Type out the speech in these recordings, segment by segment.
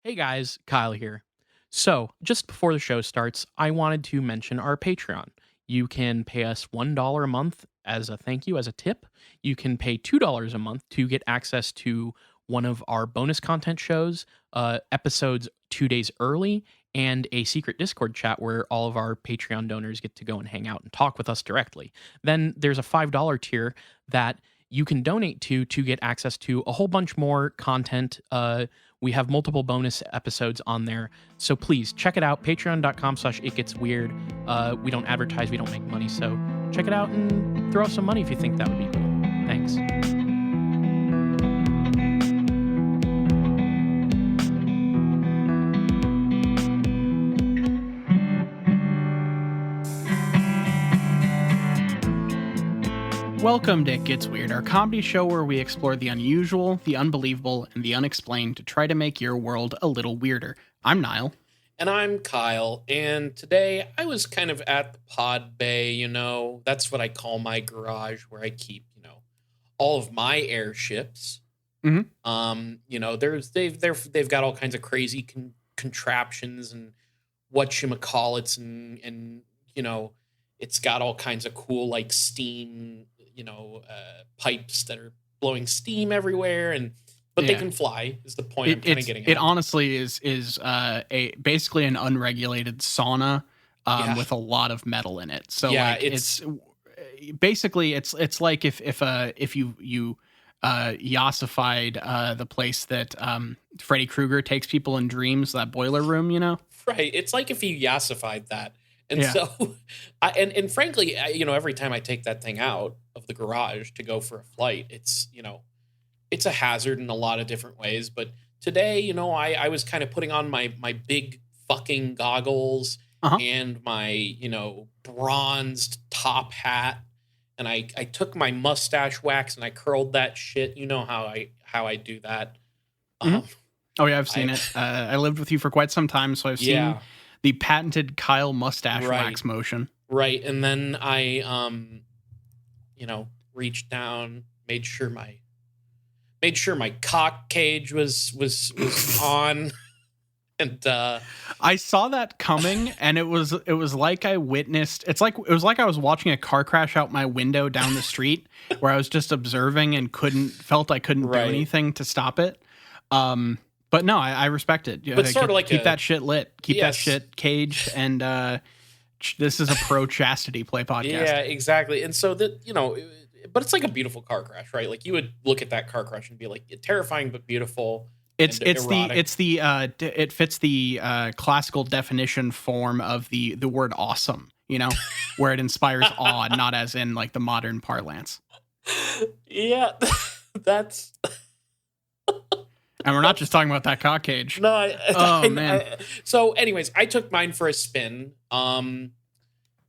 Hey guys, Kyle here. So, just before the show starts, I wanted to mention our Patreon. You can pay us $1 a month as a thank you, as a tip. You can pay $2 a month to get access to one of our bonus content shows, episodes 2 days early, and a secret Discord chat where all of our Patreon donors get to go and hang out and talk with us directly. Then there's a $5 tier that you can donate to get access to a whole bunch more content. We have multiple bonus episodes on there. So please check it out. Patreon.com/itgetsweird. We don't advertise, we don't make money. So check it out and throw us some money if you think that would be cool. Thanks. Welcome to It Gets Weird, our comedy show where we explore the unusual, the unbelievable, and the unexplained to try to make your world a little weirder. I'm Nile. And I'm Kyle, and today I was kind of at the pod bay, that's what I call my garage where I keep, all of my airships. Mm-hmm. They've got all kinds of crazy contraptions and whatchamacallits and it's got all kinds of cool like steam, pipes that are blowing steam everywhere but they can fly is the point I'm kind of getting at. It honestly is basically an unregulated sauna with a lot lot of metal in it. So it's basically it's like if you yassified the place that Freddy Krueger takes people in dreams, that boiler room, Right. It's like if you yassified that. And so, and frankly, every time I take that thing out of the garage to go for a flight, it's a hazard in a lot of different ways. But today, I was kind of putting on my big fucking goggles and my, bronzed top hat. And I took my mustache wax and I curled that shit. You know how I do that. Mm-hmm. Oh, yeah, I've seen it. I lived with you for quite some time, so I've seen the patented Kyle mustache wax motion. Right. And then I, reached down, made sure my cock cage was on. And I saw that coming, and it was like I witnessed. It was like I was watching a car crash out my window down the street, where I was just observing and felt I couldn't do anything to stop it. But no, I respect it. But sort of like keep that shit lit, keep that shit caged, and this is a pro chastity play podcast. Yeah, exactly. And so that but it's like a beautiful car crash, right? Like you would look at that car crash and be like, terrifying but beautiful. It fits the classical definition form of the word awesome, where it inspires awe, not as in like the modern parlance. Yeah, that's. And we're not just talking about that cock cage. No, man. So anyways, I took mine for a spin. And,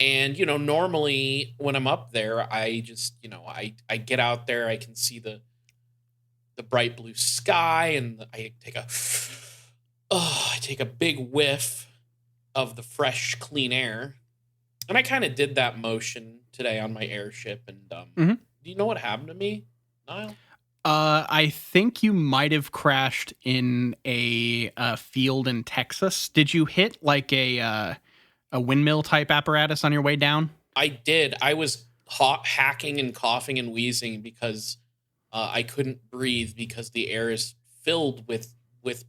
normally when I'm up there, I just, I get out there, I can see the bright blue sky and I take a big whiff of the fresh, clean air. And I kind of did that motion today on my airship. And do you know what happened to me, Niall? I think you might have crashed in a field in Texas. Did you hit like a windmill type apparatus on your way down? I did. I was hacking and coughing and wheezing because I couldn't breathe because the air is filled with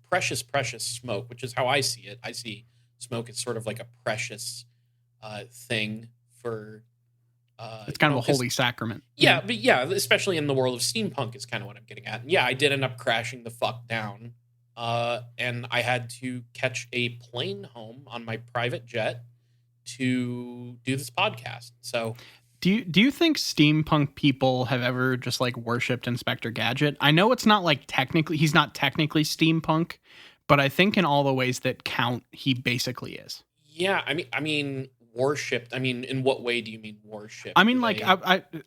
precious smoke, which is how I see it. I see smoke as sort of like a precious thing for. It's kind of a holy sacrament. Yeah, but especially in the world of steampunk is kind of what I'm getting at. And yeah, I did end up crashing the fuck down. And I had to catch a plane home on my private jet to do this podcast. So do you think steampunk people have ever just like worshipped Inspector Gadget? I know it's not like he's not technically steampunk, but I think in all the ways that count, he basically is. Yeah, I mean worshipped. I mean, in what way do you mean worship? I mean,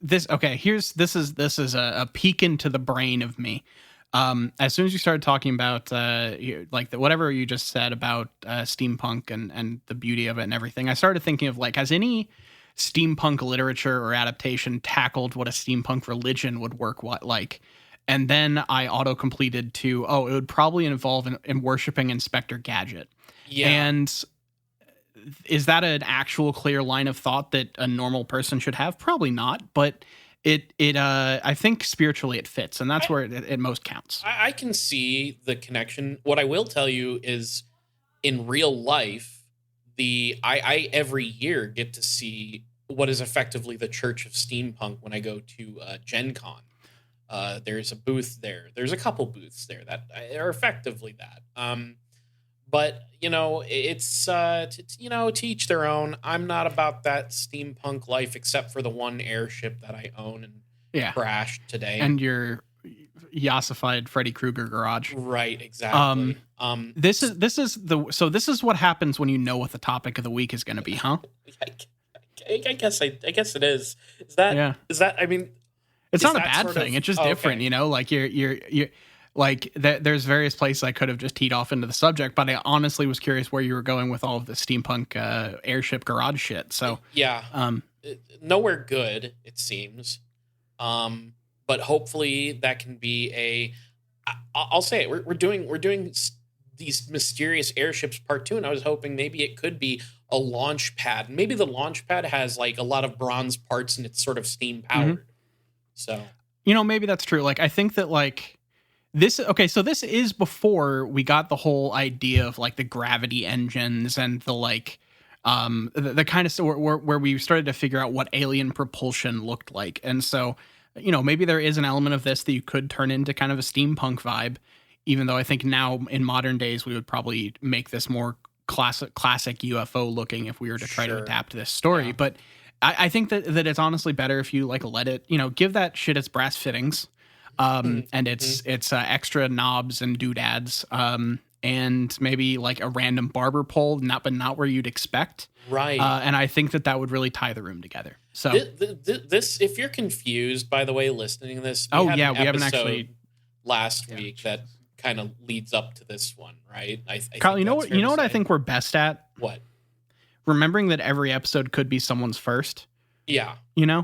this is a peek into the brain of me. As soon as you started talking about whatever you just said about steampunk and the beauty of it and everything, I started thinking of like, has any steampunk literature or adaptation tackled what a steampunk religion would work like? And then I auto completed to, it would probably involve in worshiping Inspector Gadget. Yeah. And is that an actual clear line of thought that a normal person should have? Probably not, but I think spiritually it fits, and that's where it most counts. I can see the connection. What I will tell you is, in real life, I every year get to see what is effectively the Church of Steampunk when I go to Gen Con. There's a booth there. There's a couple booths there that are effectively that. But it's to each their own. I'm not about that steampunk life, except for the one airship that I own and crashed today. And your yassified Freddy Krueger garage. Right, exactly. This is what happens when you know what the topic of the week is going to be, huh? I guess it is. Is that? I mean, it's not a bad thing. It's just different, okay. Like you're like there's various places I could have just teed off into the subject, but I honestly was curious where you were going with all of the steampunk airship garage shit. So nowhere good, it seems. But hopefully that can be I'll say it. We're doing these mysterious airships part 2, and I was hoping maybe it could be a launch pad. Maybe the launch pad has like a lot of bronze parts and it's sort of steam powered. Mm-hmm. So maybe that's true. Like I think that like this. Okay, so this is before we got the whole idea of like the gravity engines and the like. The kind of where we started to figure out what alien propulsion looked like, and so maybe there is an element of this that you could turn into kind of a steampunk vibe. Even though I think now in modern days we would probably make this more classic UFO looking if we were to try to adapt this story. Yeah. But I think that it's honestly better if you like let it, give that shit its brass fittings, and it's extra knobs and doodads, and maybe like a random barber pole, not where you'd expect. Right. And I think that would really tie the room together. So this, if you're confused, by the way, listening to this, we haven't actually last week that kind of leads up to this one, right? Kyle, you know what I think we're best at? What? Remembering that every episode could be someone's first. Yeah.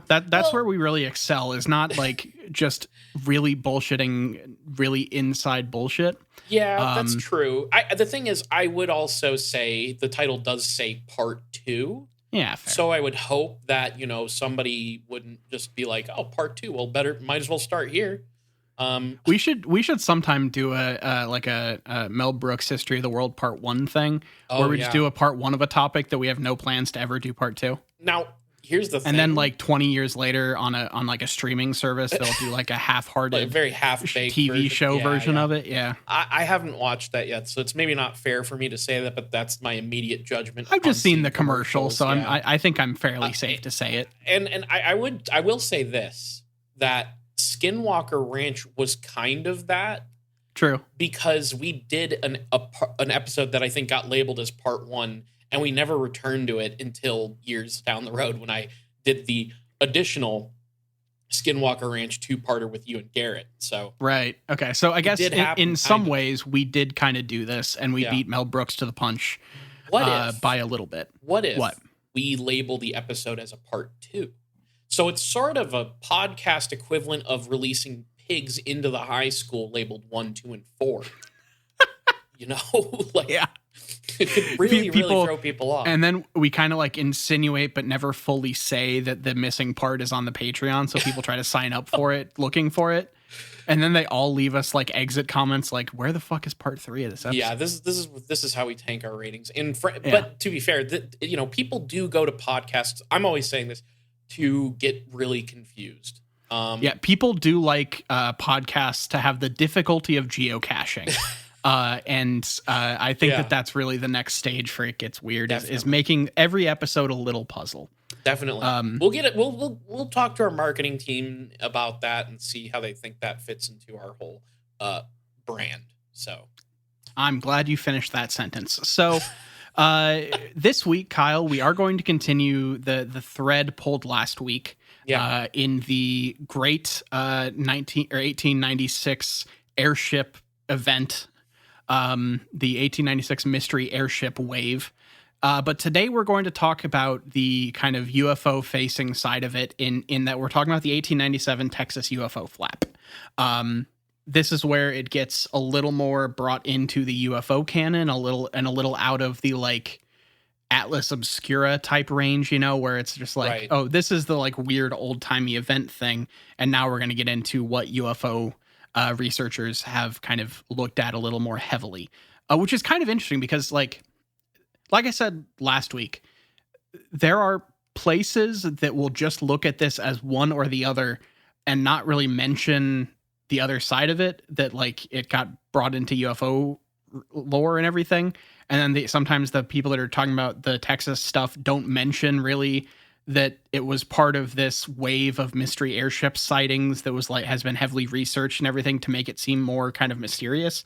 That's where we really excel, is not like just really bullshitting, really inside bullshit. Yeah, that's true. The thing is, I would also say the title does say part 2. Yeah. Fair. So I would hope that, somebody wouldn't just be like, oh, part 2. Well, might as well start here. We should sometime do a Mel Brooks History of the World Part 1 thing, where we just do a part 1 of a topic that we have no plans to ever do part 2. Now, here's the thing. And then like 20 years later on like a streaming service, they'll do like a half-hearted, like very half-baked TV show version of it. Yeah. I haven't watched that yet, so it's maybe not fair for me to say that, but that's my immediate judgment. I've just seen the commercial, so I think I'm fairly safe to say it. And I will say this, that Skinwalker Ranch was kind of that. True. Because we did an episode that I think got labeled as part 1, and we never returned to it until years down the road when I did the additional Skinwalker Ranch 2-parter with you and Garrett. So right. Okay. So I guess in some ways we did kind of do this, and we beat Mel Brooks to the punch. By a little bit. What if we label the episode as a part 2? So it's sort of a podcast equivalent of releasing pigs into the high school labeled 1, 2, and 4. It could really throw people off. And then we kind of like insinuate but never fully say that the missing part is on the Patreon, so people try to sign up for it, looking for it. And then they all leave us like exit comments like, where the fuck is part 3 of this episode? Yeah, this is how we tank our ratings. But to be fair, people do go to podcasts. I'm always saying this, to get really confused. People do like podcasts to have the difficulty of geocaching. And I think that's really the next stage for It Gets Weird is making every episode a little puzzle. Definitely. We'll get it. We'll talk to our marketing team about that and see how they think that fits into our whole brand. So I'm glad you finished that sentence. So this week, Kyle, we are going to continue the thread pulled last week in the great 1896 airship event, the 1896 mystery airship wave. But today we're going to talk about the kind of UFO facing side of it in that we're talking about the 1897 Texas UFO flap. this is where it gets a little more brought into the UFO canon, a little out of the like Atlas Obscura type range, where it's just like, Right. oh, this is the like weird old timey event thing, and now we're going to get into what UFO researchers have kind of looked at a little more heavily, which is kind of interesting because like I said last week, there are places that will just look at this as one or the other and not really mention the other side of it, that like it got brought into UFO lore and everything. And then sometimes the people that are talking about the Texas stuff don't mention really that it was part of this wave of mystery airship sightings that was like has been heavily researched and everything to make it seem more kind of mysterious.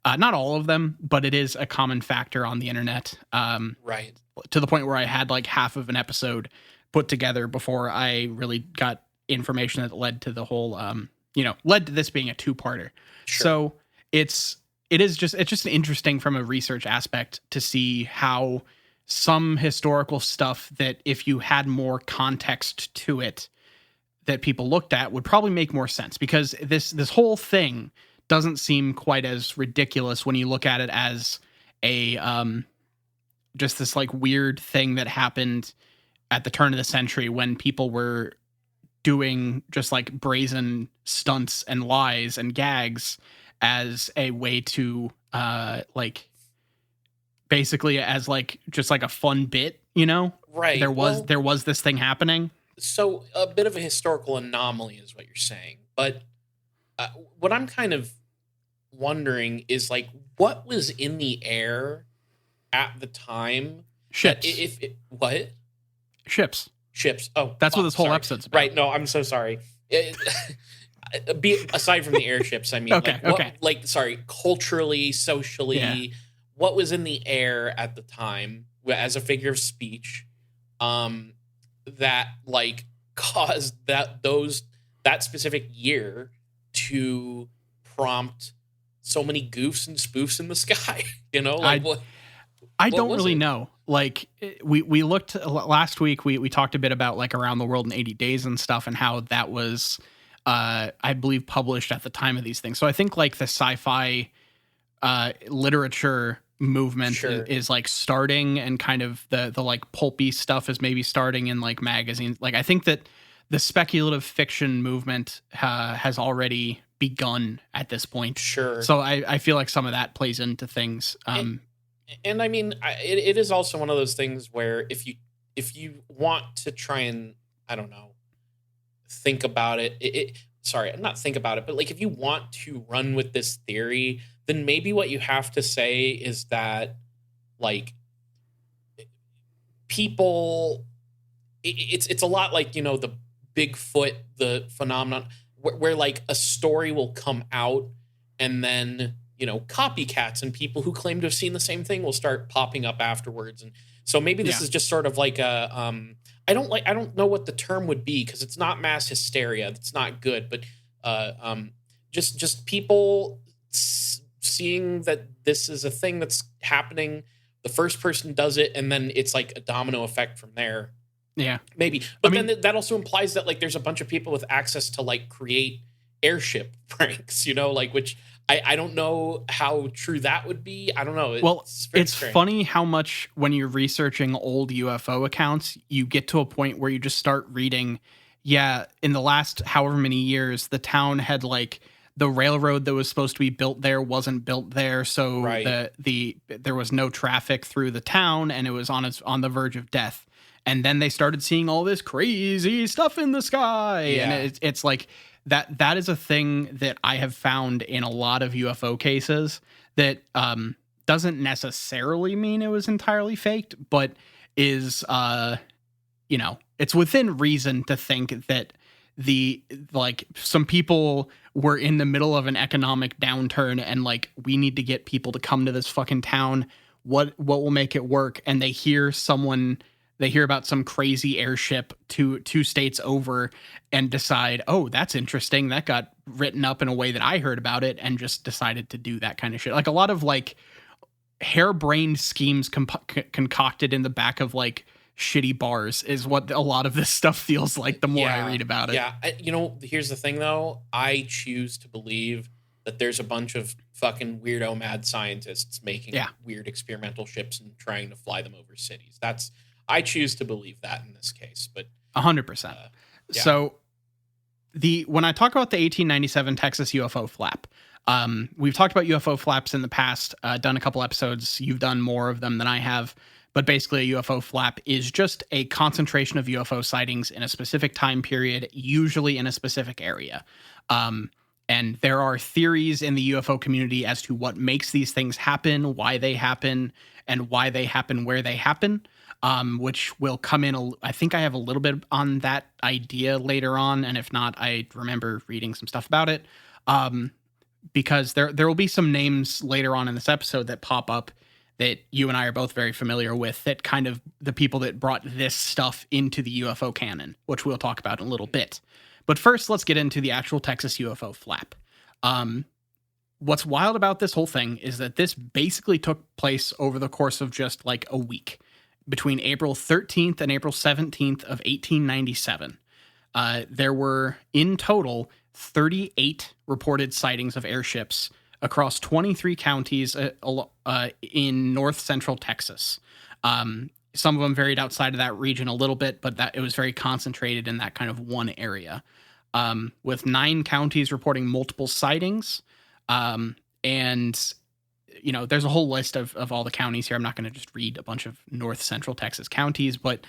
Not all of them, but it is a common factor on the internet. Right. To the point where I had like half of an episode put together before I really got information that led to the whole, led to this being a two-parter. Sure. So it's just interesting from a research aspect to see how some historical stuff that if you had more context to it that people looked at would probably make more sense, because this whole thing doesn't seem quite as ridiculous when you look at it as a just this like weird thing that happened at the turn of the century when people were doing just like brazen stunts and lies and gags as a way to like basically as like just like a fun bit, Right. there was this thing happening. So a bit of a historical anomaly is what you're saying, but what I'm kind of wondering is like what was in the air at the time. Ships. What? Ships. Oh, that's what this whole sorry. episode's about. Right. No, I'm so sorry. Aside from the airships, I mean, culturally, socially, what was in the air at the time as a figure of speech, that like caused that specific year to prompt so many goofs and spoofs in the sky, I don't really know. Like we looked last week, we talked a bit about like Around the World in 80 Days and stuff, and how that was, I believe, published at the time of these things. So I think like the sci-fi literature movement is like starting, and kind of the like pulpy stuff is maybe starting in like magazines. Like I think that the speculative fiction movement has already begun at this point. Sure. So I feel like some of that plays into things. And I mean, it is also one of those things where if you want to try and, I don't know, think about it, not think about it, but like if you want to run with this theory, then maybe what you have to say is that like people, it's a lot like, the Bigfoot, the phenomenon where like a story will come out and then, copycats and people who claim to have seen the same thing will start popping up afterwards. And so maybe this is just sort of like a, I don't know what the term would be, because it's not mass hysteria. That's not good, but just people seeing that this is a thing that's happening. The first person does it, and then it's like a domino effect from there. Yeah, maybe. But then that also implies that like there's a bunch of people with access to like create airship pranks, which I don't know how true that would be. I don't know. It's funny how much when you're researching old UFO accounts, you get to a point where you just start reading, in the last however many years, the town had like the railroad that was supposed to be built there wasn't built there. So there was no traffic through the town, and it was on the verge of death. And then they started seeing all this crazy stuff in the sky. Yeah. And it's like, that is a thing that I have found in a lot of UFO cases that doesn't necessarily mean it was entirely faked, but is, it's within reason to think that some people were in the middle of an economic downturn and like, we need to get people to come to this fucking town. What will make it work? And they hear about some crazy airship two states over and decide, oh, that's interesting. That got written up in a way that I heard about it, and just decided to do that kind of shit. Like a lot of like harebrained schemes concocted in the back of like shitty bars is what a lot of this stuff feels like the more I read about it. Yeah. Here's the thing though. I choose to believe that there's a bunch of fucking weirdo mad scientists making weird experimental ships and trying to fly them over cities. I choose to believe that in this case, but 100%. So when I talk about the 1897 Texas UFO flap, we've talked about UFO flaps in the past, done a couple episodes. You've done more of them than I have. But basically, a UFO flap is just a concentration of UFO sightings in a specific time period, usually in a specific area. And there are theories in the UFO community as to what makes these things happen, why they happen, and why they happen where they happen, which will come in. I think I have a little bit on that idea later on. And if not, I remember reading some stuff about it. Because there will be some names later on in this episode that pop up that you and I are both very familiar with, that kind of the people that brought this stuff into the UFO canon, which we'll talk about in a little bit. But first, let's get into the actual Texas UFO flap. What's wild about this whole thing is that this basically took place over the course of just like a week, between April 13th and April 17th of 1897. There were, in total, 38 reported sightings of airships across 23 counties in north central Texas. Some of them varied outside of that region a little bit, but it was very concentrated in that kind of one area, with 9 counties reporting multiple sightings. And, you know, there's a whole list of all the counties here. I'm not going to just read a bunch of north central Texas counties, but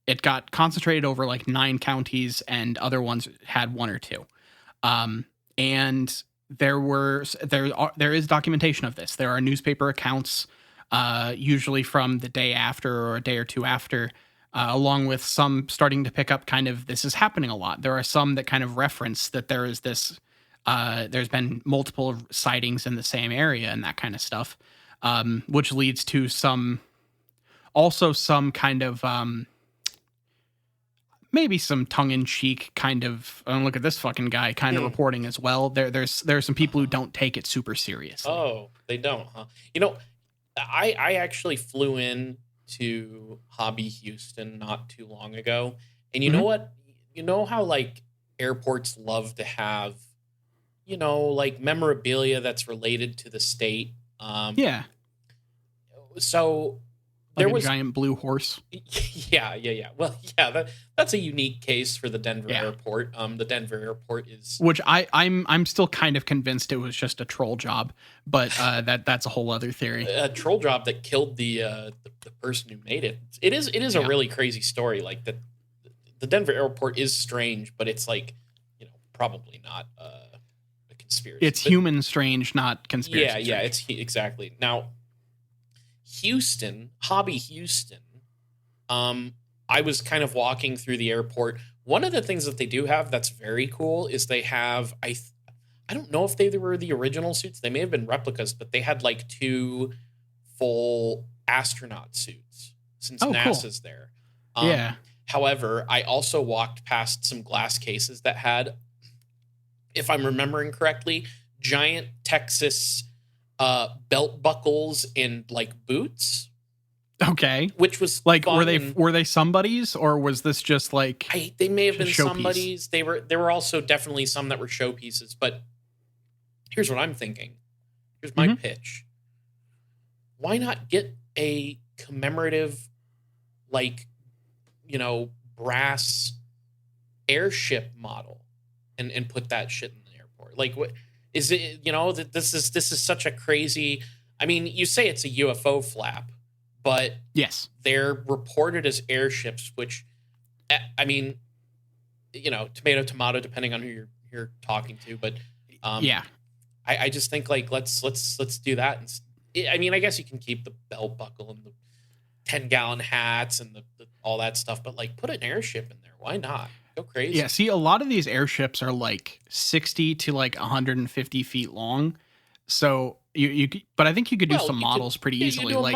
it got concentrated over like 9 counties, and other ones had 1 or 2. And there is documentation of this. There are newspaper accounts, usually from the day after or a day or two after, along with some starting to pick up kind of this is happening a lot. There are some that kind of reference that there is this, there's been multiple sightings in the same area and that kind of stuff, which leads to some kind of, maybe some tongue-in-cheek kind of, oh, look at this fucking guy kind of reporting as well. There are some people who don't take it super seriously. Oh, they don't, huh? You know, I actually flew in to Hobby Houston not too long ago. And you know what? You know how like airports love to have, you know, like memorabilia that's related to the state. Yeah. So like there was a giant blue horse. Yeah. Well, yeah, that's a unique case for the Denver airport. The Denver airport is, which I'm still kind of convinced it was just a troll job, but that's a whole other theory. A troll job that killed the person who made it. It is a really crazy story. Like the Denver airport is strange, but it's like, you know, probably not a conspiracy. It's human strange, not conspiracy. Yeah, it's exactly. Now, Hobby Houston, I was kind of walking through the airport. One of the things that they do have that's very cool is they have, I don't know if they were the original suits. They may have been replicas, but they had like 2 full astronaut suits since NASA's there. Yeah. However, I also walked past some glass cases that had, if I'm remembering correctly, giant Texas belt buckles and like boots. Okay. Which was like, were they somebody's, or was this just like, they may have been somebody's? There were also definitely some that were showpieces, but here's what I'm thinking. Here's my pitch. Why not get a commemorative, like, you know, brass airship model and put that shit in the airport? Like, what is it? You know, that this is such a crazy, I mean, you say it's a UFO flap, but yes, they're reported as airships, which, I mean, you know, tomato, depending on who you're talking to. But I just think like let's do that. And I mean, I guess you can keep the belt buckle and the 10-gallon hats and the all that stuff, but like put an airship in there. Why not? Go crazy. Yeah. See, a lot of these airships are like 60 to like 150 feet long. So but I think you could do some models pretty easily. Like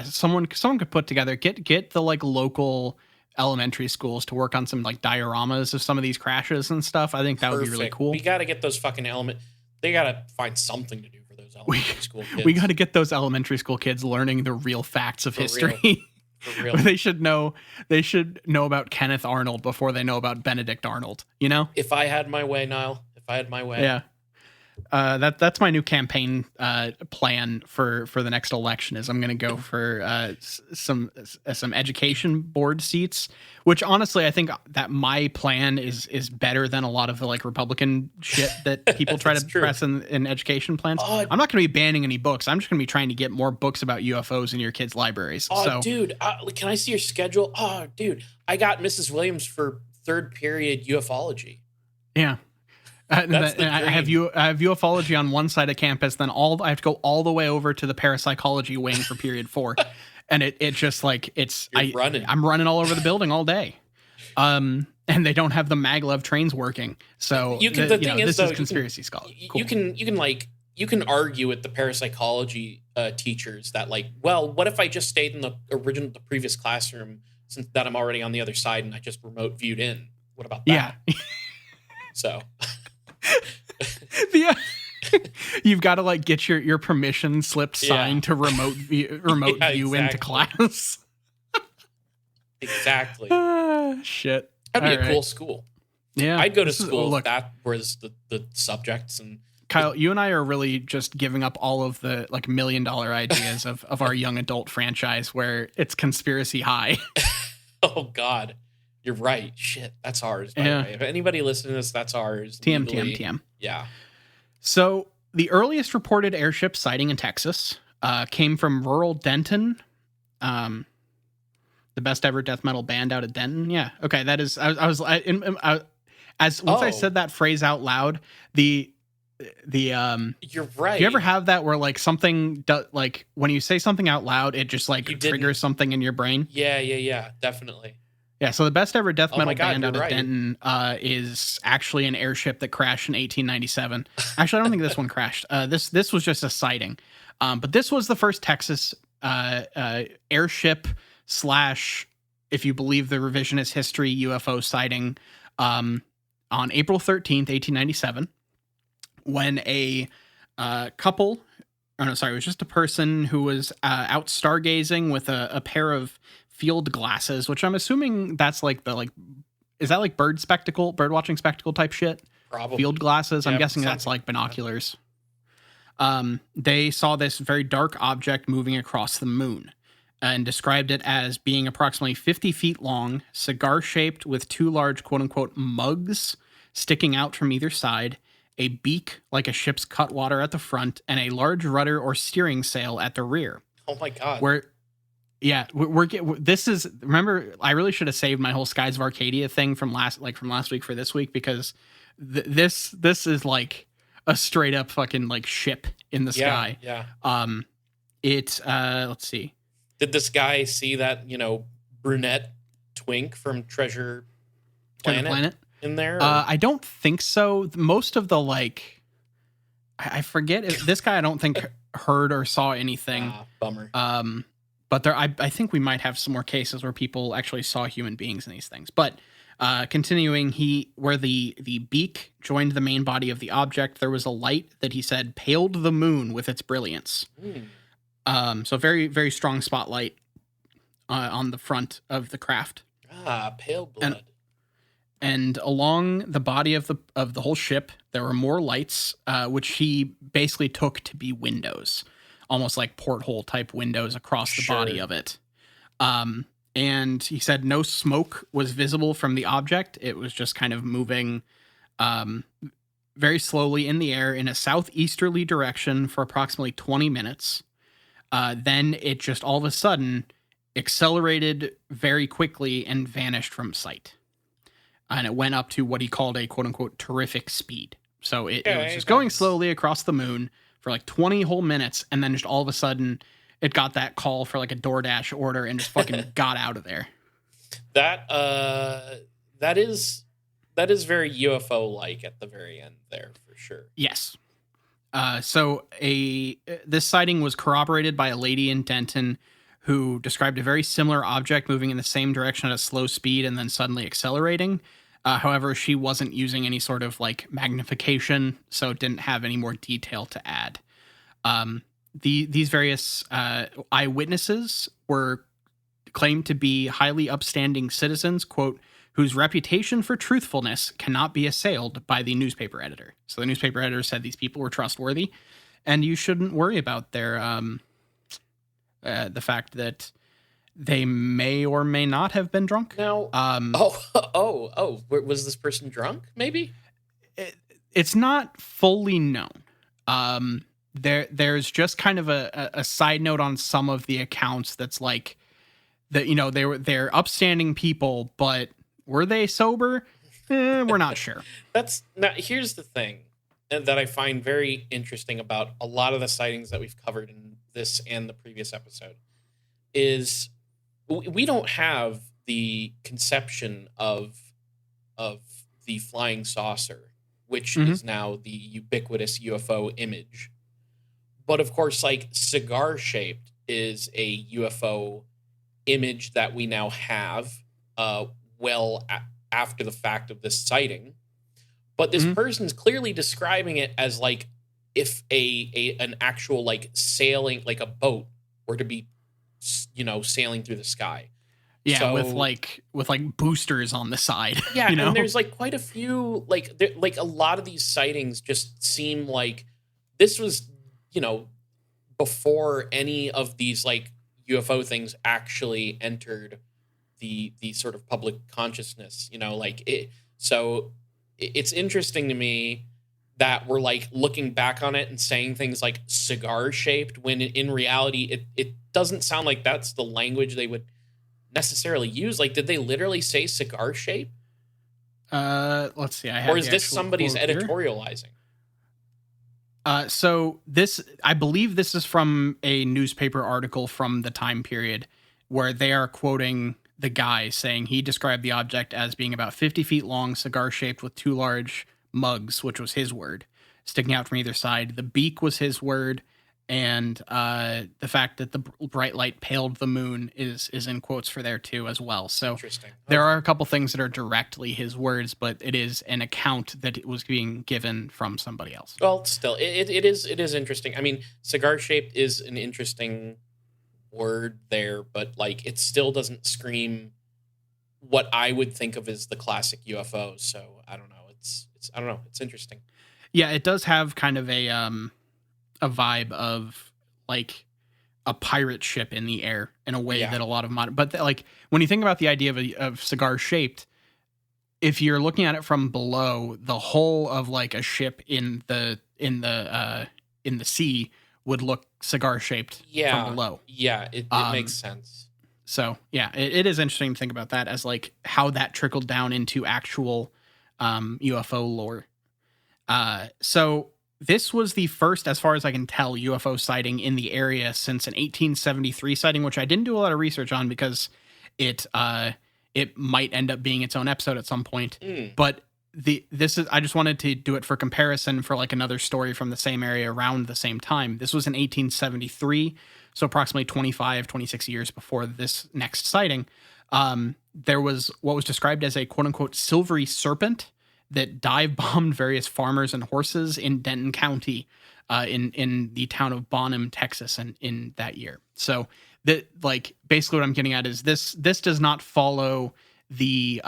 someone could put together, get the like local elementary schools to work on some like dioramas of some of these crashes and stuff. I think that would be really cool. We got to get those fucking they got to find something to do for those elementary school kids. We got to get those elementary school kids learning the real facts of history. For real. They should know about Kenneth Arnold before they know about Benedict Arnold, you know? If I had my way, Nile, if I had my way. Yeah. That's my new campaign plan for the next election. Is I'm going to go for some education board seats, which honestly I think that my plan is better than a lot of the like Republican shit that people try to press in education plans. I'm not going to be banning any books. I'm just going to be trying to get more books about UFOs in your kids' libraries. Dude, can I see your schedule? Oh, dude, I got Mrs. Williams for third period ufology. Yeah. I have ufology on one side of campus, then I have to go all the way over to the parapsychology wing for period 4. And it just like I'm running all over the building all day. And they don't have the maglev trains working. So this is conspiracy scholarship. Cool. You can argue with the parapsychology teachers that like, well, what if I just stayed in the previous classroom since that I'm already on the other side and I just remote viewed in? What about that? Yeah. So you've got to like get your permission slip signed to remote view into class. Exactly. Shit. That'd be a cool school. Yeah. I'd go to school if that was the subjects. And Kyle, you and I are really just giving up all of the like $1 million ideas of our young adult franchise where it's conspiracy high. Oh God. You're right. Shit, that's ours. By the way. If anybody listening to this, that's ours. TM. Yeah. So the earliest reported airship sighting in Texas came from rural Denton. The best ever death metal band out of Denton. Yeah. Okay. That is. Once I said that phrase out loud, you're right. Do you ever have that where like something like when you say something out loud, it just like triggers something in your brain? Yeah. Definitely. Yeah, so the best ever death metal band out of Denton is actually an airship that crashed in 1897. Actually, I don't think this one crashed. This was just a sighting. But this was the first Texas airship / if you believe the revisionist history, UFO sighting on April 13th, 1897, when a couple... Oh, no, sorry. It was just a person who was out stargazing with a pair of field glasses, which I'm assuming that's like is that like bird watching spectacle type shit? Probably. Field glasses. I'm guessing that's like binoculars. They saw this very dark object moving across the moon and described it as being approximately 50 feet long, cigar shaped with 2 large quote unquote mugs sticking out from either side, a beak like a ship's cutwater at the front, and a large rudder or steering sail at the rear. Oh my God. Remember, I really should have saved my whole Skies of Arcadia thing from last week for this week, because this is like a straight up fucking like ship in the sky. Yeah. Let's see. Did this guy see that, brunette twink from Treasure Planet in there? I don't think so. Most of the like, I forget. This guy I don't think heard or saw anything. Bummer. But I think we might have some more cases where people actually saw human beings in these things. But continuing, where the beak joined the main body of the object, there was a light that he said paled the moon with its brilliance. So very, very strong spotlight on the front of the craft. Pale blood. And along the body of the whole ship, there were more lights, which he basically took to be windows. Almost like porthole type windows across the body of it. And he said no smoke was visible from the object. It was just kind of moving very slowly in the air in a southeasterly direction for approximately 20 minutes. Then it just all of a sudden accelerated very quickly and vanished from sight. And it went up to what he called a quote unquote terrific speed. So it was just going slowly across the moon for like 20 whole minutes, and then just all of a sudden it got that call for like a DoorDash order and just fucking got out of there. That is very UFO like at the very end there for sure. Yes. So this sighting was corroborated by a lady in Denton who described a very similar object moving in the same direction at a slow speed and then suddenly accelerating. However, she wasn't using any sort of like magnification, so it didn't have any more detail to add. These various eyewitnesses were claimed to be highly upstanding citizens, quote, whose reputation for truthfulness cannot be assailed by the newspaper editor. So the newspaper editor said these people were trustworthy, and you shouldn't worry about their the fact that they may or may not have been drunk. Now, was this person drunk? Maybe it's not fully known. There's just kind of a side note on some of the accounts that's like that, you know, they're upstanding people, but were they sober? We're not sure. Now here's the thing that I find very interesting about a lot of the sightings that we've covered in this and the previous episode is we don't have the conception of the flying saucer, which is now the ubiquitous UFO image. But of course, like cigar shaped is a UFO image that we now have after the fact of this sighting. But this person's clearly describing it as like if an actual like sailing, like a boat were to be, you know, sailing through the sky. Yeah, so, with boosters on the side. Yeah, you know? And there's like quite a few like a lot of these sightings just seem like this was, you know, before any of these like UFO things actually entered the sort of public consciousness, you know, like it. So it's interesting to me that we're like looking back on it and saying things like cigar shaped when in reality it doesn't sound like that's the language they would necessarily use. Like, did they literally say cigar shape? Let's see. Or is this somebody's editorializing? So I believe this is from a newspaper article from the time period where they are quoting the guy saying he described the object as being about 50 feet long, cigar shaped with two large mugs, which was his word, sticking out from either side. The beak was his word. And the fact that the bright light paled the moon is in quotes for there too as well. So there are a couple things that are directly his words, but it is an account that it was being given from somebody else. Well, still, it is interesting. I mean, cigar shaped is an interesting word there, but like it still doesn't scream what I would think of as the classic UFO. So I don't know. I don't know. It's interesting. Yeah, it does have kind of a vibe of like a pirate ship in the air in a way that a lot of modern, but like when you think about the idea of cigar shaped, if you're looking at it from below, the whole of like a ship in the sea would look cigar shaped from below. Yeah, it makes sense. So yeah, it is interesting to think about that as like how that trickled down into actual UFO lore. So this was the first, as far as I can tell, UFO sighting in the area since an 1873 sighting, which I didn't do a lot of research on because it might end up being its own episode at some point. But I just wanted to do it for comparison for like another story from the same area around the same time. This was in 1873, so approximately 26 years before this next sighting. There was what was described as a quote unquote silvery serpent that dive bombed various farmers and horses in Denton County, in the town of Bonham, Texas, and in that year. So that, like, basically what I'm getting at is this does not follow the,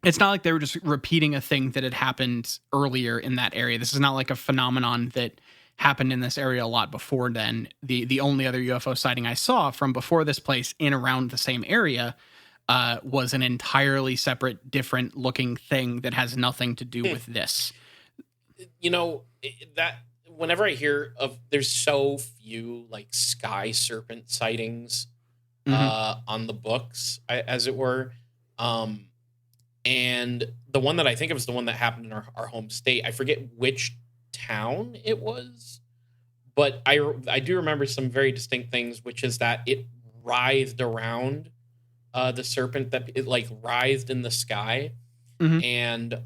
it's not like they were just repeating a thing that had happened earlier in that area. This is not like a phenomenon that happened in this area a lot before then. The only other UFO sighting I saw from before this place in around the same area was an entirely separate, different looking thing that has nothing to do with this. You know, that whenever I hear of, there's so few like sky serpent sightings on the books, as it were. And the one that I think of is the one that happened in our home state. I forget which town it was, but I do remember some very distinct things, which is that it writhed around the serpent, that it like writhed in the sky. And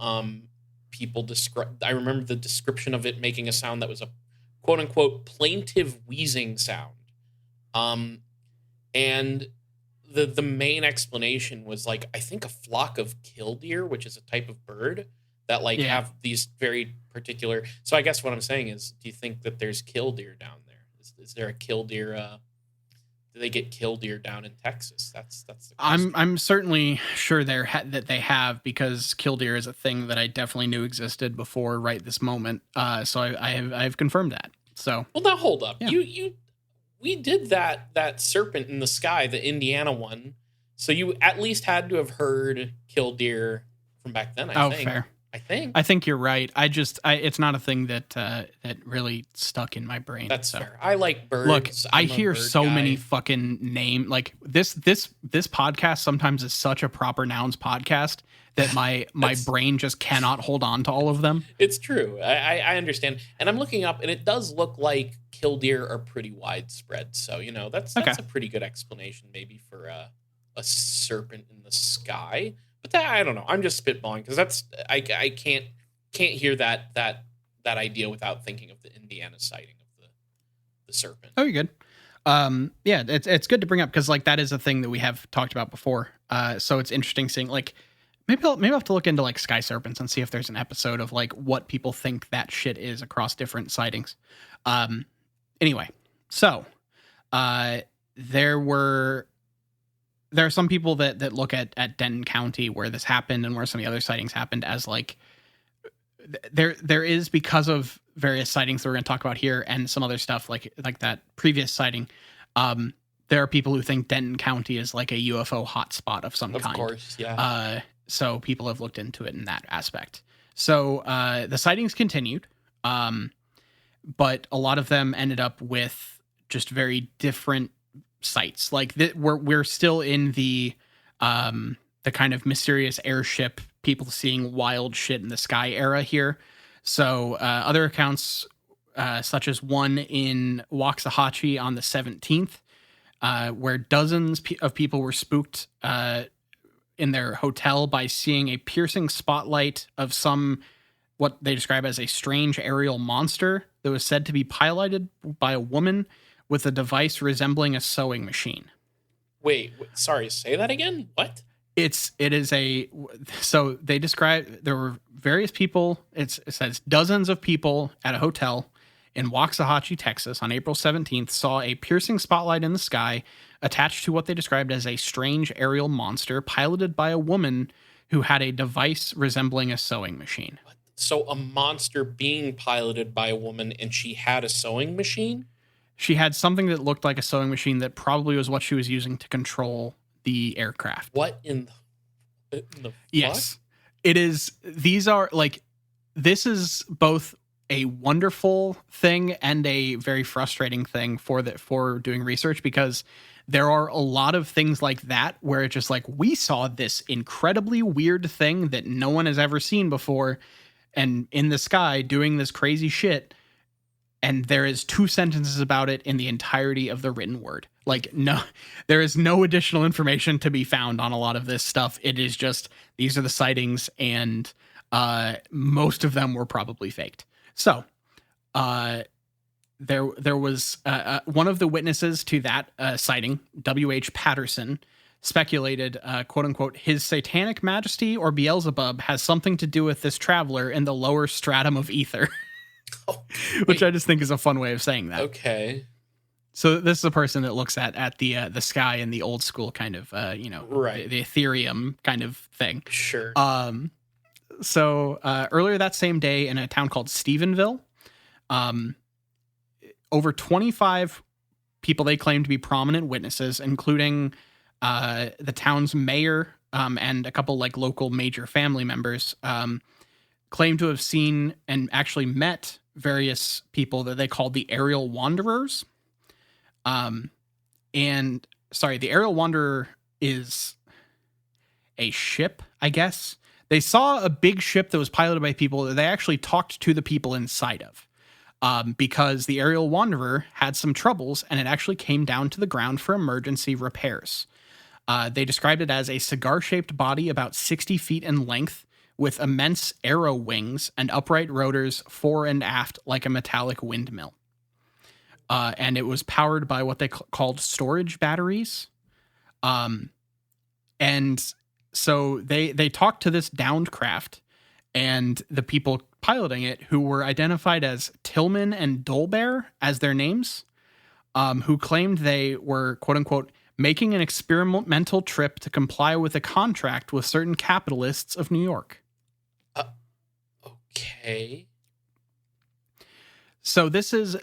people describe, I remember the description of it making a sound that was a quote unquote plaintive wheezing sound. And the main explanation was like, I think a flock of killdeer, which is a type of bird that like have these very particular. So I guess what I'm saying is, do you think that there's killdeer down there? Is there a killdeer do they get killdeer down in Texas? That's the question. I'm certainly sure that they have, because killdeer is a thing that I definitely knew existed before right this moment. So I've confirmed that. So Well, now hold up. Yeah. We did that serpent in the sky, the Indiana one. So you at least had to have heard killdeer from back then. I think. Fair. I think. I think you're right. It's not a thing that really stuck in my brain. That's fair. I like birds. Look, I I'm a hear bird so guy. many fucking like this podcast sometimes is such a proper nouns podcast that my brain just cannot hold on to all of them. It's true. I understand. And I'm looking up, and it does look like killdeer are pretty widespread. So, that's Okay. a pretty good explanation maybe for a serpent in the sky. But I don't know. I'm just spitballing because I can't hear that idea without thinking of the Indiana sighting of the serpent. Oh, you're good. Yeah, it's good to bring up because like that is a thing that we have talked about before. So it's interesting seeing like maybe I'll have to look into like sky serpents and see if there's an episode of like what people think that shit is across different sightings. Anyway, so there are some people that look at Denton County where this happened and where some of the other sightings happened as like there is, because of various sightings that we're going to talk about here and some other stuff like that previous sighting. There are people who think Denton County is like a UFO hotspot of some kind. Of course, yeah. So people have looked into it in that aspect. So the sightings continued, but a lot of them ended up with just very different sites. Like we're still in the kind of mysterious airship, people seeing wild shit in the sky era here. So other accounts, such as one in Waxahachie on the 17th, where dozens of people were spooked in their hotel by seeing a piercing spotlight of what they describe as a strange aerial monster that was said to be piloted by a woman with a device resembling a sewing machine. Wait, sorry, say that again? What? So they describe, there were various people, it says dozens of people at a hotel in Waxahachie, Texas on April 17th saw a piercing spotlight in the sky attached to what they described as a strange aerial monster piloted by a woman who had a device resembling a sewing machine. So a monster being piloted by a woman, and she had a sewing machine? She had something that looked like a sewing machine that probably was what she was using to control the aircraft. What in the fuck? Yes. It is. These are like, this is both a wonderful thing and a very frustrating thing for doing research, because there are a lot of things like that where it's just like, we saw this incredibly weird thing that no one has ever seen before and in the sky doing this crazy shit. And there is 2 sentences about it in the entirety of the written word. Like, no, there is no additional information to be found on a lot of this stuff. It is just, these are the sightings, and most of them were probably faked. So, there was one of the witnesses to that sighting, W.H. Patterson, speculated, quote unquote, his satanic majesty or Beelzebub has something to do with this traveler in the lower stratum of ether. Oh, Which I just think is a fun way of saying that. Okay. So this is a person that looks at the sky in the old school kind of, Right. the Ethereum kind of thing. Sure. So earlier that same day in a town called Stephenville, over 25 people they claim to be prominent witnesses, including the town's mayor and a couple like local major family members, claim to have seen and actually met various people that they called the aerial wanderers. The aerial wanderer is a ship, I guess. They saw a big ship that was piloted by people that they actually talked to the people inside of, because the aerial wanderer had some troubles and it actually came down to the ground for emergency repairs. They described it as a cigar-shaped body about 60 feet in length, with immense arrow wings and upright rotors fore and aft like a metallic windmill. And it was powered by what they called storage batteries. And so they talked to this downed craft, and the people piloting it, who were identified as Tillman and Dolbear as their names, who claimed they were, quote unquote, making an experimental trip to comply with a contract with certain capitalists of New York. Okay. So this is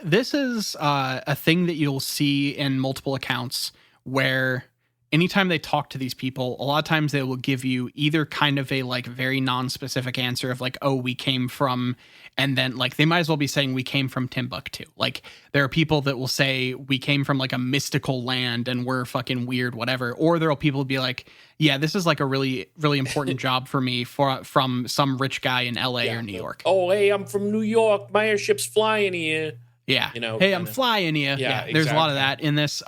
a thing that you'll see in multiple accounts where anytime they talk to these people, a lot of times they will give you either kind of a like very non-specific answer of like, oh, we came from, and then like they might as well be saying we came from Timbuktu. Like there are people that will say we came from like a mystical land and we're fucking weird, whatever. Or there are people who be like, yeah, this is like a really, really important job for me from some rich guy in LA or New York. Oh, hey, I'm from New York. My airship's flying here. Yeah. You know, hey, I'm flying here. Yeah, There's a lot of exactly. that in this.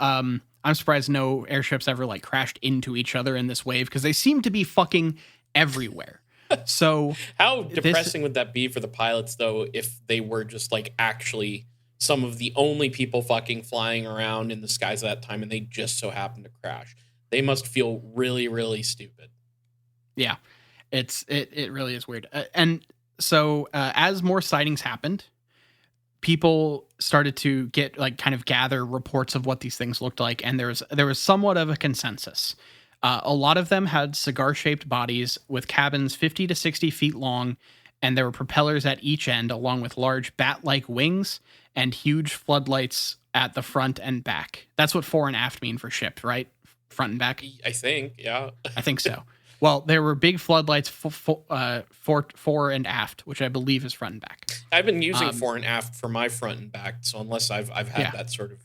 I'm surprised no airships ever like crashed into each other in this wave because they seem to be fucking everywhere. So How depressing would that be for the pilots, though, if they were just like actually some of the only people fucking flying around in the skies at that time and they just so happened to crash? They must feel really, really stupid. Yeah, it really is weird. And so as more sightings happened, people started to get like kind of gather reports of what these things looked like, and there was somewhat of a consensus. A lot of them had cigar-shaped bodies with cabins 50 to 60 feet long, and there were propellers at each end, along with large bat-like wings and huge floodlights at the front and back. That's what fore and aft mean for ship, right? Front and back. I think, yeah. I think so. Well, there were big floodlights fore and aft, which I believe is front and back. I've been using fore and aft for my front and back, so unless I've had that sort of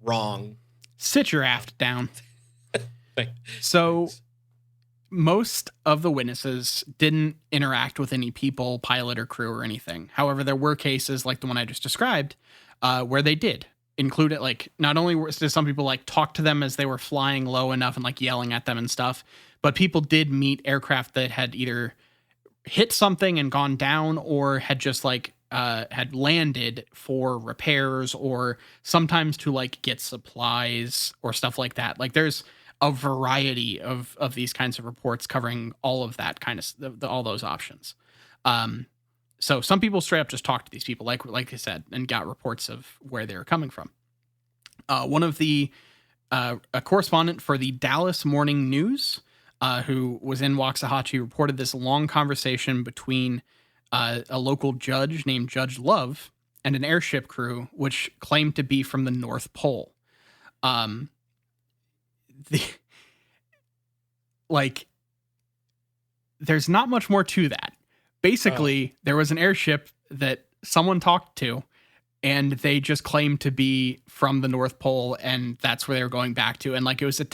wrong. Sit your aft down. So most of the witnesses didn't interact with any people, pilot or crew or anything. However, there were cases like the one I just described where they did include it. Like not only did some people like talk to them as they were flying low enough and like yelling at them and stuff, but people did meet aircraft that had either hit something and gone down or had just like had landed for repairs or sometimes to like get supplies or stuff like that. Like there's a variety of these kinds of reports covering all of that kind of all those options. So some people straight up just talked to these people, like I said, and got reports of where they were coming from. One of a correspondent for the Dallas Morning News, who was in Waxahachie, reported this long conversation between a local judge named Judge Love and an airship crew, which claimed to be from the North Pole. There's not much more to that. Basically, there was an airship that someone talked to, and they just claimed to be from the North Pole, and that's where they were going back to. And like it was I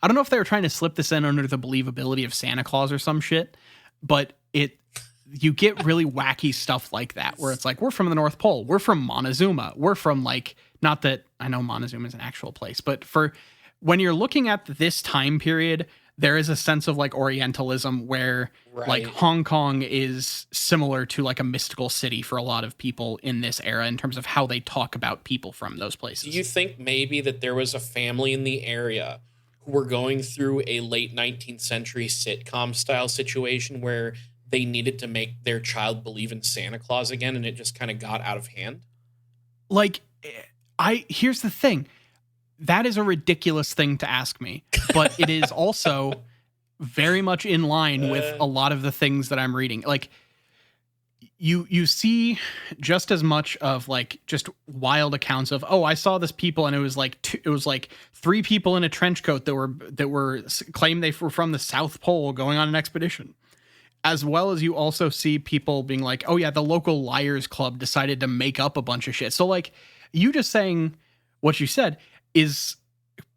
don't know if they were trying to slip this in under the believability of Santa Claus or some shit, but you get really wacky stuff like that where it's like, we're from the North Pole, we're from Montezuma, we're from like, not that I know Montezuma is an actual place, but for when you're looking at this time period, there is a sense of like Orientalism where like Hong Kong is similar to like a mystical city for a lot of people in this era in terms of how they talk about people from those places. Do you think maybe that there was a family in the area who were going through a late 19th century sitcom style situation where they needed to make their child believe in Santa Claus again and it just kind of got out of hand? Like, here's the thing. That is a ridiculous thing to ask me, but it is also very much in line with a lot of the things that I'm reading. Like you see just as much of like just wild accounts of, oh, I saw this people and it was like three people in a trench coat that were claimed they were from the South Pole going on an expedition. As well as you also see people being like, oh yeah, the local Liars Club decided to make up a bunch of shit. So like you just saying what you said is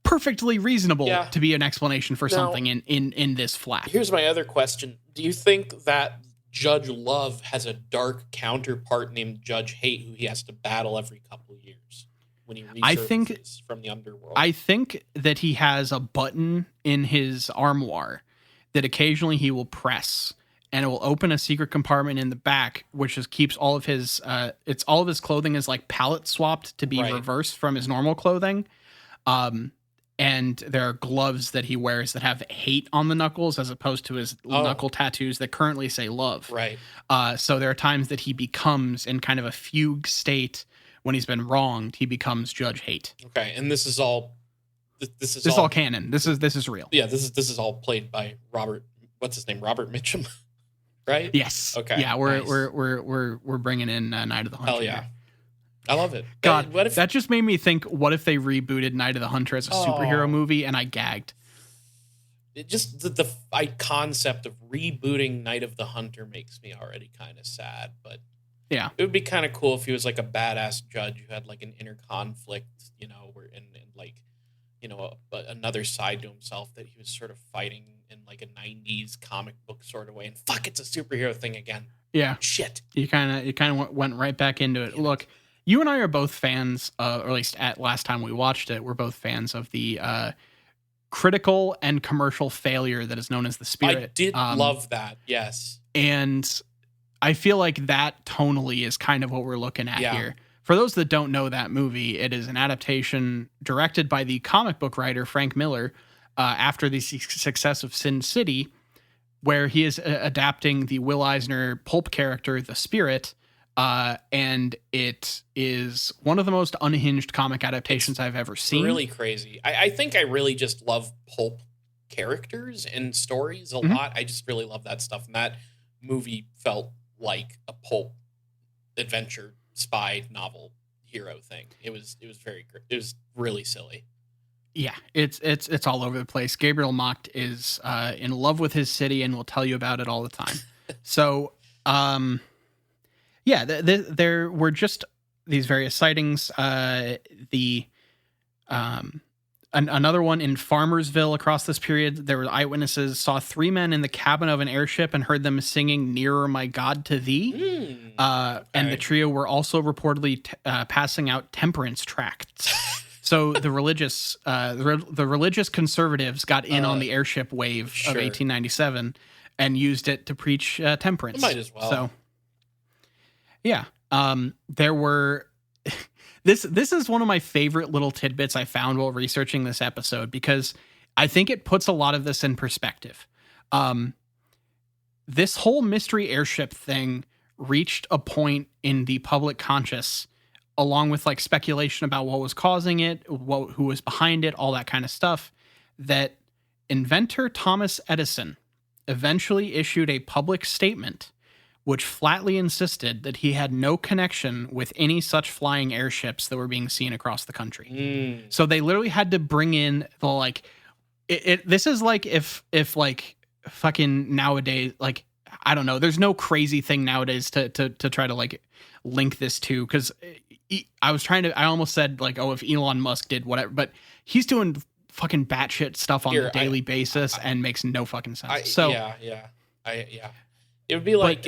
perfectly reasonable to be an explanation for something in this flap. Here's my other question. Do you think that Judge Love has a dark counterpart named Judge Hate who he has to battle every couple of years when he resurfaces from the underworld? I think that he has a button in his armoire that occasionally he will press, and it will open a secret compartment in the back, which just keeps all of his all of his clothing is like palette swapped to be reversed from his normal clothing. And there are gloves that he wears that have hate on the knuckles as opposed to his knuckle tattoos that currently say love. Right. So there are times that he becomes in kind of a fugue state when he's been wronged, he becomes Judge Hate. Okay, and this is all all canon. This is real. Yeah, this is all played by Robert. What's his name? Robert Mitchum, right? Yes. Okay. Yeah, we're bringing in Night of the Hunter. Hell yeah, I love it. God, what if that just made me think? What if they rebooted Night of the Hunter as a superhero movie? And I gagged. It just the concept of rebooting Night of the Hunter makes me already kind of sad, but yeah, it would be kind of cool if he was like a badass judge who had like an inner conflict, you know, where and like, you know, another side to himself that he was sort of fighting in like a 90s comic book sort of way. And fuck, it's a superhero thing again. Yeah. Shit. You kind of went right back into it. Look, you and I are both fans, or at least at last time we watched it, we're both fans of the critical and commercial failure that is known as The Spirit. I did love that. Yes. And I feel like that tonally is kind of what we're looking at here. For those that don't know that movie, it is an adaptation directed by the comic book writer Frank Miller after the success of Sin City, where he is adapting the Will Eisner pulp character, The Spirit, and it is one of the most unhinged comic adaptations I've ever seen. Really crazy. I think I really just love pulp characters and stories a lot. I just really love that stuff. And that movie felt like a pulp adventure spy novel hero thing. It was very great. It was really silly. Yeah, it's all over the place. Gabriel Macht is in love with his city and will tell you about it all the time. So, yeah, there were just these various sightings. Another one in Farmersville across this period, there were eyewitnesses saw 3 men in the cabin of an airship and heard them singing "Nearer, My God, to Thee." And the trio were also reportedly passing out temperance tracts. So the religious conservatives got in on the airship wave of 1897 and used it to preach temperance. Might as well. So, yeah, there were. This is one of my favorite little tidbits I found while researching this episode, because I think it puts a lot of this in perspective. This whole mystery airship thing reached a point in the public conscious, along with like speculation about what was causing it, who was behind it, all that kind of stuff, that inventor Thomas Edison eventually issued a public statement which flatly insisted that he had no connection with any such flying airships that were being seen across the country. So they literally had to bring in the like, this is like if like fucking nowadays, like, I don't know, there's no crazy thing nowadays to try to like link this to, because I almost said like, oh, if Elon Musk did whatever, but he's doing fucking batshit stuff on a daily basis and makes no fucking sense. It would be like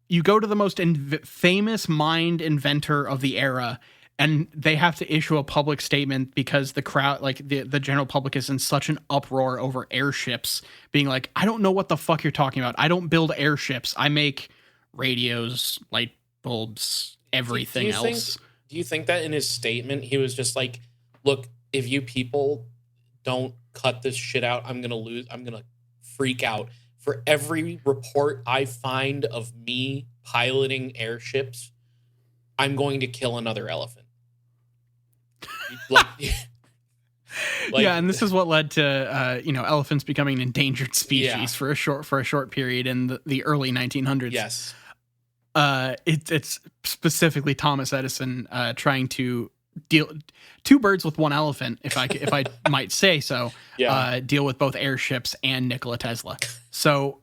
you go to the most famous mind inventor of the era, and they have to issue a public statement because the crowd, like the general public, is in such an uproar over airships, being like, I don't know what the fuck you're talking about. I don't build airships. I make radios, light bulbs, everything else. Do you think that in his statement he was just like, look, if you people don't cut this shit out, I'm gonna freak out. For every report I find of me piloting airships, I'm going to kill another elephant. Yeah, and this is what led to elephants becoming an endangered species for a short period in the early 1900s. Yes, it's specifically Thomas Edison trying to deal 2 birds with 1 elephant, if I might say so. Deal with both airships and Nikola Tesla. So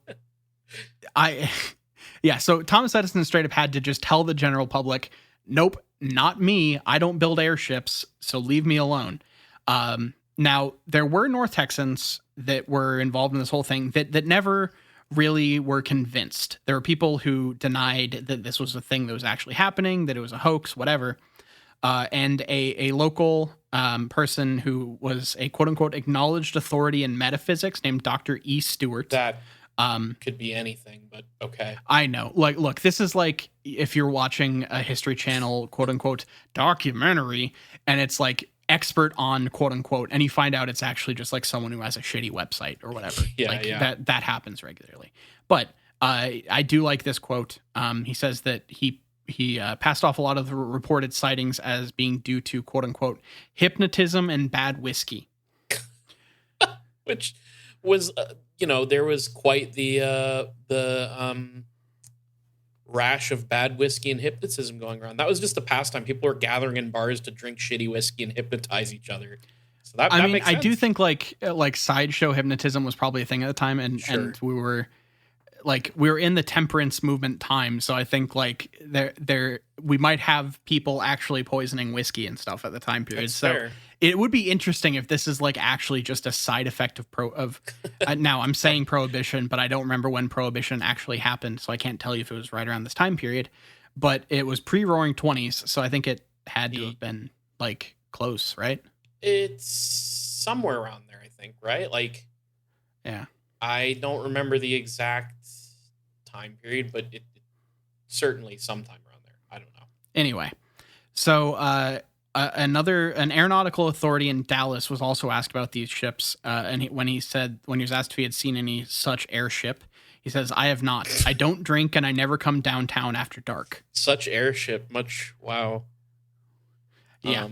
so Thomas Edison straight up had to just tell the general public, nope, not me. I don't build airships, so leave me alone. Now, there were North Texans that were involved in this whole thing that never really were convinced. There were people who denied that this was a thing that was actually happening, that it was a hoax, whatever. And a local person who was a quote-unquote acknowledged authority in metaphysics named Dr. E. Stewart. That could be anything, but okay. I know. Like, look, this is like if you're watching a History Channel quote-unquote documentary, and it's like expert on quote-unquote, and you find out it's actually just like someone who has a shitty website or whatever. That happens regularly. But I do like this quote. He says that he passed off a lot of the reported sightings as being due to quote unquote hypnotism and bad whiskey, which was there was quite the rash of bad whiskey and hypnotism going around. That was just the pastime. People were gathering in bars to drink shitty whiskey and hypnotize each other. So that makes sense. I do think like sideshow hypnotism was probably a thing at the time, and we were in the temperance movement time, so I think like we might have people actually poisoning whiskey and stuff at the time period. That's so fair. It would be interesting if this is like actually just a side effect of now I'm saying prohibition, but I don't remember when prohibition actually happened, so I can't tell you if it was right around this time period. But it was pre-Roaring 20s, so I think it had to have been like close, right? It's somewhere around there, I think, right? Like, yeah. I don't remember the exact time period, but it certainly sometime around there. I don't know. Anyway, so an aeronautical authority in Dallas was also asked about these ships, and when he was asked if he had seen any such airship, he says, "I have not. I don't drink, and I never come downtown after dark." Such airship, wow. Yeah.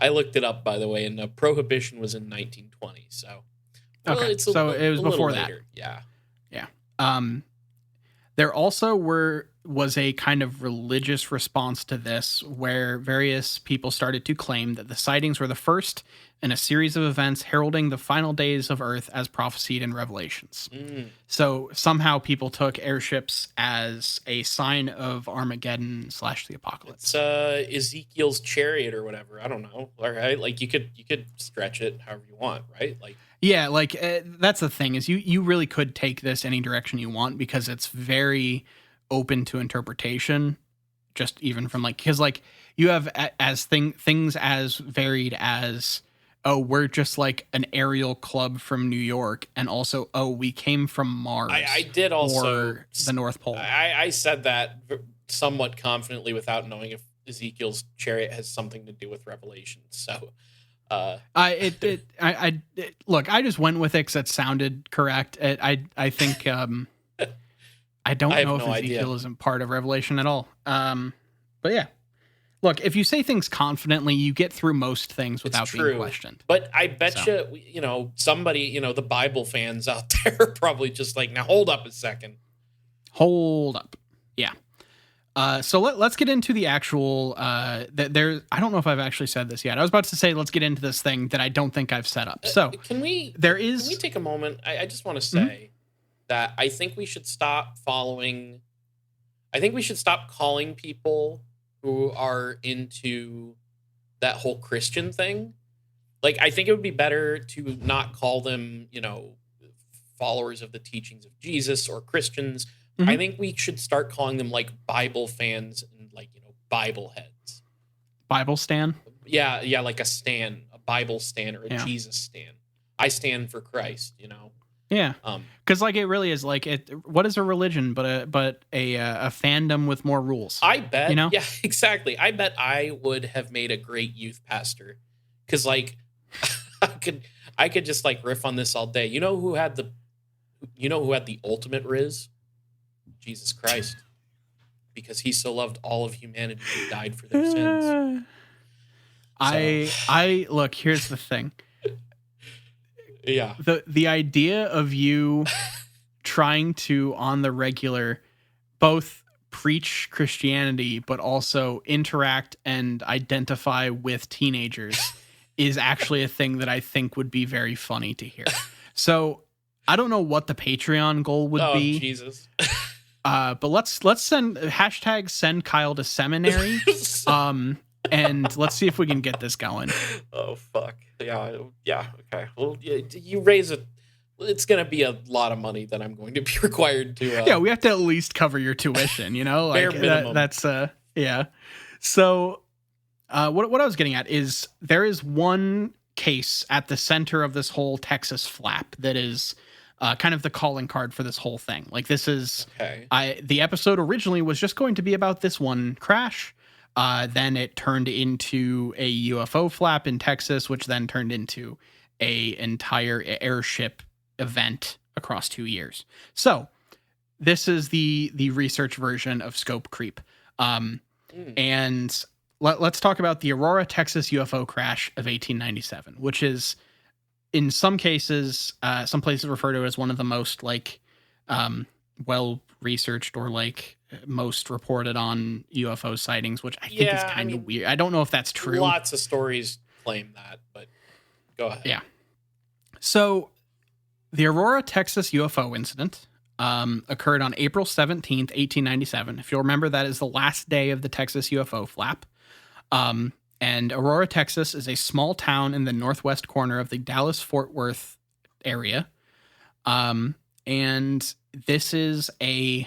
I looked it up, by the way, and prohibition was in 1920. So, okay, so it was before that. Yeah. There also was a kind of religious response to this, where various people started to claim that the sightings were the first in a series of events heralding the final days of Earth as prophesied in Revelations. So somehow people took airships as a sign of Armageddon / the apocalypse. It's Ezekiel's chariot or whatever. I don't know. All right, like you could stretch it however you want, right? Like. Yeah, like that's the thing is you really could take this any direction you want because it's very open to interpretation. Just even from because you have things as varied as, oh, we're just like an aerial club from New York, and also, oh, we came from Mars. I did also or the North Pole. I said that somewhat confidently without knowing if Ezekiel's chariot has something to do with Revelation. So. Look, I just went with it because it sounded correct. I think I don't know if Ezekiel isn't part of Revelation at all. But yeah, look, if you say things confidently, you get through most things without being questioned. But I bet you, somebody, the Bible fans out there are probably just like, now hold up a second. Hold up. Yeah. So let's get into the actual, I don't know if I've actually said this yet. I was about to say, let's get into this thing that I don't think I've set up. So can we take a moment? I just want to say that I think we should stop calling people who are into that whole Christian thing. Like, I think it would be better to not call them, followers of the teachings of Jesus or Christians. I think we should start calling them like Bible fans and Bible heads. Bible stan? Yeah, like a Bible stan or a Jesus stan. I stand for Christ, Yeah. Because it really is what is a religion but a fandom with more rules? I bet. Yeah, exactly. I bet I would have made a great youth pastor. Because I could just riff on this all day. You know who had the ultimate riz? Jesus Christ, because he so loved all of humanity and died for their sins. I look, here's the thing. Yeah. The idea of you trying to, on the regular, both preach Christianity, but also interact and identify with teenagers is actually a thing that I think would be very funny to hear. So I don't know what the Patreon goal would be. Oh, Jesus. But let's send #send Kyle to seminary. And let's see if we can get this going. Oh, fuck. Yeah. Okay. Well, you raise it. It's going to be a lot of money that I'm going to be required to. Yeah, we have to at least cover your tuition, bare minimum. That's yeah. So, what I was getting at is there is one case at the center of this whole Texas flap that is kind of the calling card for this whole thing. This is the episode originally was just going to be about this one crash. Then it turned into a UFO flap in Texas, which then turned into a entire airship event across 2 years. So this is the research version of scope creep. And let's talk about the Aurora, Texas UFO crash of 1897, which is in some cases, some places refer to it as one of the most like well researched or like most reported on UFO sightings, which I think is kind of weird. I don't know if that's true. Lots of stories claim that, but go ahead. Yeah. So the Aurora, Texas UFO incident occurred on April 17th, 1897. If you'll remember, that is the last day of the Texas UFO flap. And Aurora, Texas is a small town in the northwest corner of the Dallas-Fort Worth area. And this is the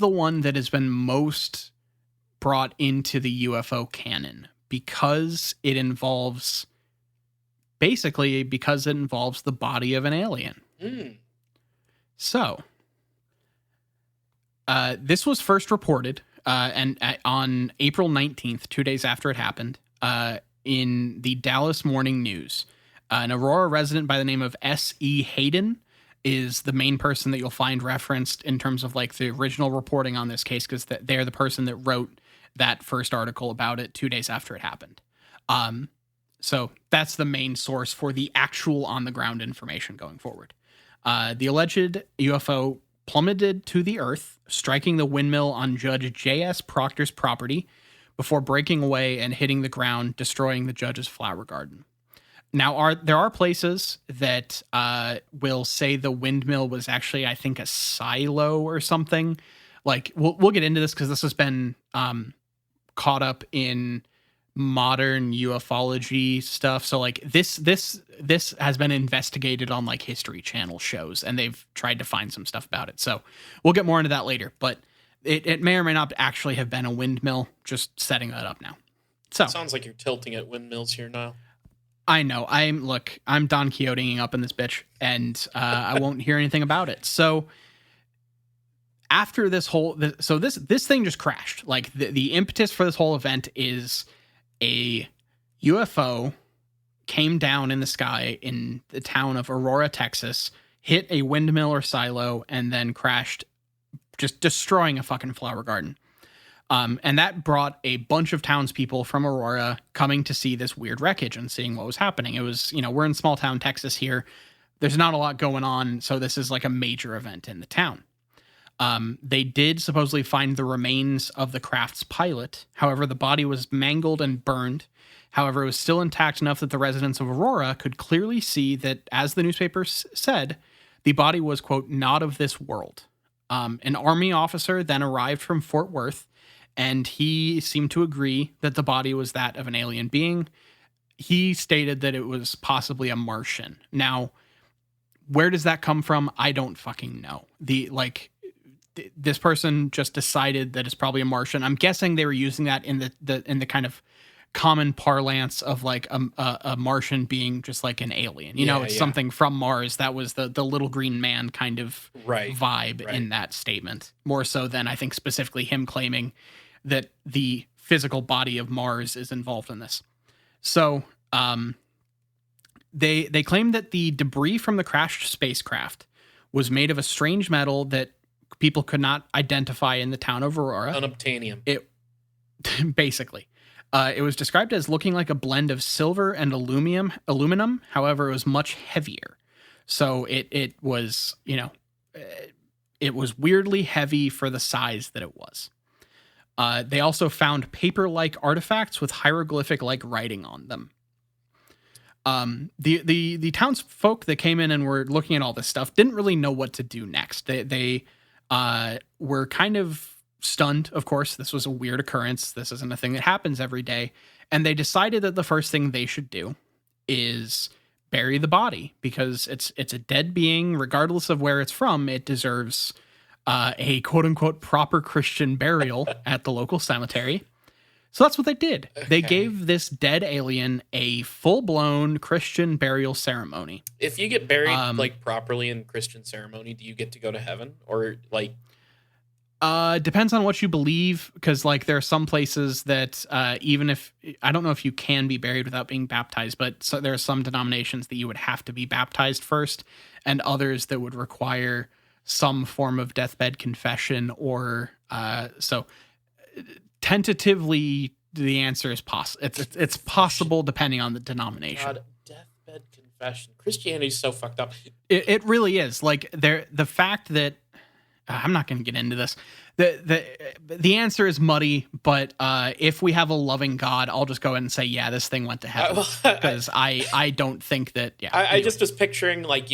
one that has been most brought into the UFO canon because it involves the body of an alien. So, this was first reported on April 19th, 2 days after it happened, in the Dallas Morning News. An Aurora resident by the name of S.E. Hayden is the main person that you'll find referenced in terms of like the original reporting on this case, because they're the person that wrote that first article about it 2 days after it happened. So that's the main source for the actual on-the-ground information going forward. The alleged UFO plummeted to the earth, striking the windmill on Judge J.S. Proctor's property before breaking away and hitting the ground, destroying the judge's flower garden. Now, there are places that will say the windmill was actually, I think, a silo or something. Like, we'll get into this because this has been caught up in modern ufology stuff. So like this has been investigated on like History Channel shows, and they've tried to find some stuff about it. So we'll get more into that later, but it may or may not actually have been a windmill. Just setting that up now. So it sounds like you're tilting at windmills here now. I know. I'm Don Quixoting up in this bitch, and I won't hear anything about it. So after this thing just crashed. Like the impetus for this whole event is a UFO came down in the sky in the town of Aurora, Texas, hit a windmill or silo, and then crashed, just destroying a fucking flower garden. And that brought a bunch of townspeople from Aurora coming to see this weird wreckage and seeing what was happening. It was, we're in small town Texas here. There's not a lot going on, so this is like a major event in the town. They did supposedly find the remains of the craft's pilot. However, the body was mangled and burned. However, it was still intact enough that the residents of Aurora could clearly see that, as the newspaper said, the body was, quote, not of this world. An Army officer then arrived from Fort Worth, and he seemed to agree that the body was that of an alien being. He stated that it was possibly a Martian. Now, where does that come from? I don't fucking know. This person just decided that it's probably a Martian. I'm guessing they were using that in the kind of common parlance of like a Martian being just like an alien. It's something from Mars. That was the little green man kind of vibe in that statement. More so than I think specifically him claiming that the physical body of Mars is involved in this. So they claimed that the debris from the crashed spacecraft was made of a strange metal that people could not identify in the town of Aurora. Unobtainium. It basically. It was described as looking like a blend of silver and aluminum. However, it was much heavier. So it was, it was weirdly heavy for the size that it was. They also found paper-like artifacts with hieroglyphic-like writing on them. The townsfolk that came in and were looking at all this stuff didn't really know what to do next. They were kind of stunned, of course. This was a weird occurrence. This isn't a thing that happens every day. And they decided that the first thing they should do is bury the body, because it's a dead being. Regardless of where it's from, it deserves a quote-unquote proper Christian burial at the local cemetery. So that's what they did. Okay. They gave this dead alien a full-blown Christian burial ceremony. If you get buried properly in Christian ceremony, do you get to go to heaven? Or depends on what you believe, because there are some places that even if, I don't know if you can be buried without being baptized, but there are some denominations that you would have to be baptized first, and others that would require some form of deathbed confession, or so tentatively the answer is possible. It's possible depending on the denomination. God, deathbed confession. Christianity's so fucked up. It really is. Like the fact that I'm not going to get into this. The answer is muddy, but if we have a loving God, I'll just go ahead and say, yeah, this thing went to heaven, because I don't think that. Yeah, I just was picturing, like,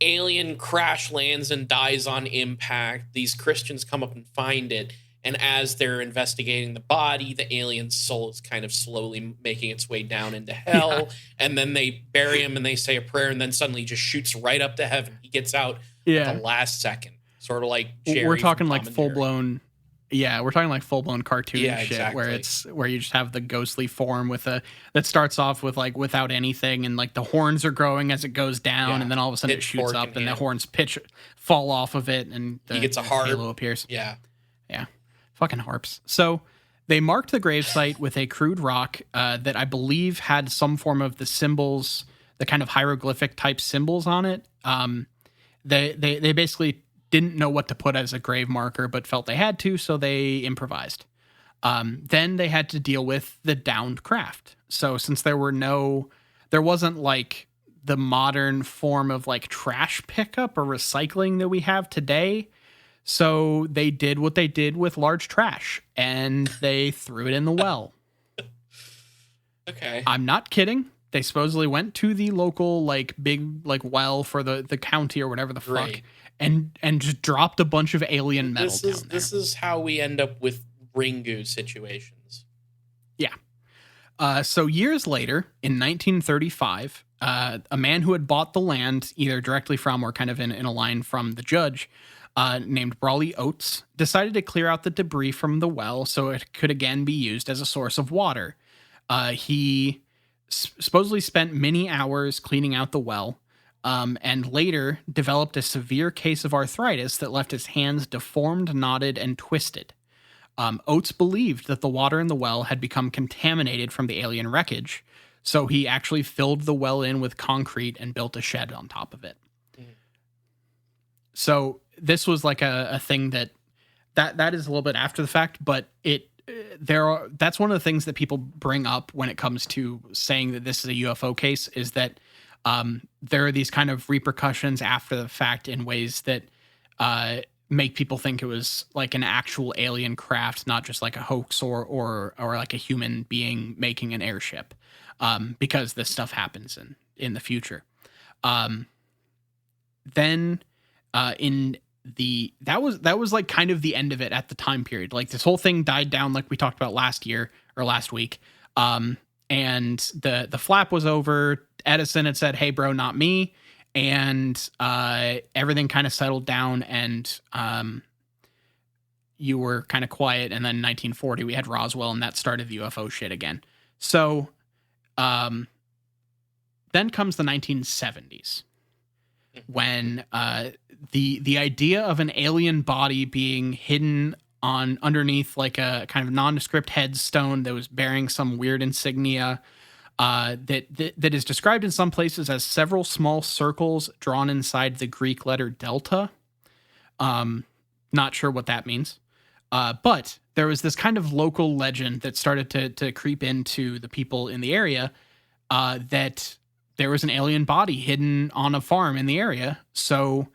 alien crash lands and dies on impact. These Christians come up and find it, and as they're investigating the body, the alien soul is kind of slowly making its way down into hell, and then they bury him and they say a prayer, and then suddenly he just shoots right up to heaven. He gets out at the last second. Sort of like Jerry. We're talking like full blown. Yeah, we're talking like full blown cartoon shit, exactly. where you just have the ghostly form that starts off with like without anything, and like the horns are growing as it goes down, and then all of a sudden it shoots up, and the horns fall off of it, and he gets a harp. Halo appears. Yeah, fucking harps. So they marked the gravesite with a crude rock that I believe had some form of the symbols, the kind of hieroglyphic type symbols on it. They basically didn't know what to put as a grave marker, but felt they had to, so they improvised. Then they had to deal with the downed craft. So since there wasn't like the modern form of like trash pickup or recycling that we have today, so they did what they did with large trash, and they threw it in the well. Okay. I'm not kidding. They supposedly went to the local like big like well for the county or whatever the fuck, and just dropped a bunch of alien metal down there. This is how we end up with Ringu situations. Yeah. So years later, in 1935, a man who had bought the land either directly from or kind of in a line from the judge, named Brawley Oates, decided to clear out the debris from the well so it could again be used as a source of water. He supposedly spent many hours cleaning out the well, and later developed a severe case of arthritis that left his hands deformed, knotted, and twisted. Oates believed that the water in the well had become contaminated from the alien wreckage, so he actually filled the well in with concrete and built a shed on top of it. So this was like a thing that is a little bit after the fact, but that's one of the things that people bring up when it comes to saying that this is a UFO case, is that there are these kind of repercussions after the fact in ways that make people think it was like an actual alien craft, not just like a hoax or like a human being making an airship, because this stuff happens in the future. Then that was like kind of the end of it at the time period. Like this whole thing died down, like we talked about last week. And the flap was over. Edison had said, "Hey bro, not me." And everything kind of settled down, and you were kind of quiet. And then in 1940 we had Roswell, and that started the UFO shit again. So then comes the 1970s, when the idea of an alien body being hidden underneath like a kind of nondescript headstone that was bearing some weird insignia that is described in some places as several small circles drawn inside the Greek letter delta. Not sure what that means. But there was this kind of local legend that started to creep into the people in the area, that there was an alien body hidden on a farm in the area. So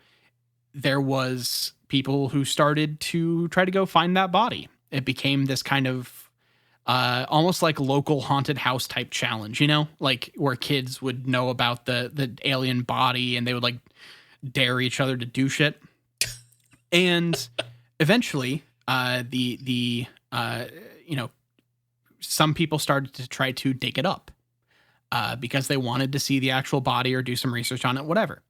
there was people who started to try to go find that body. It became this kind of almost like local haunted house type challenge, like where kids would know about the alien body and they would like dare each other to do shit. And eventually some people started to try to dig it up because they wanted to see the actual body or do some research on it, whatever.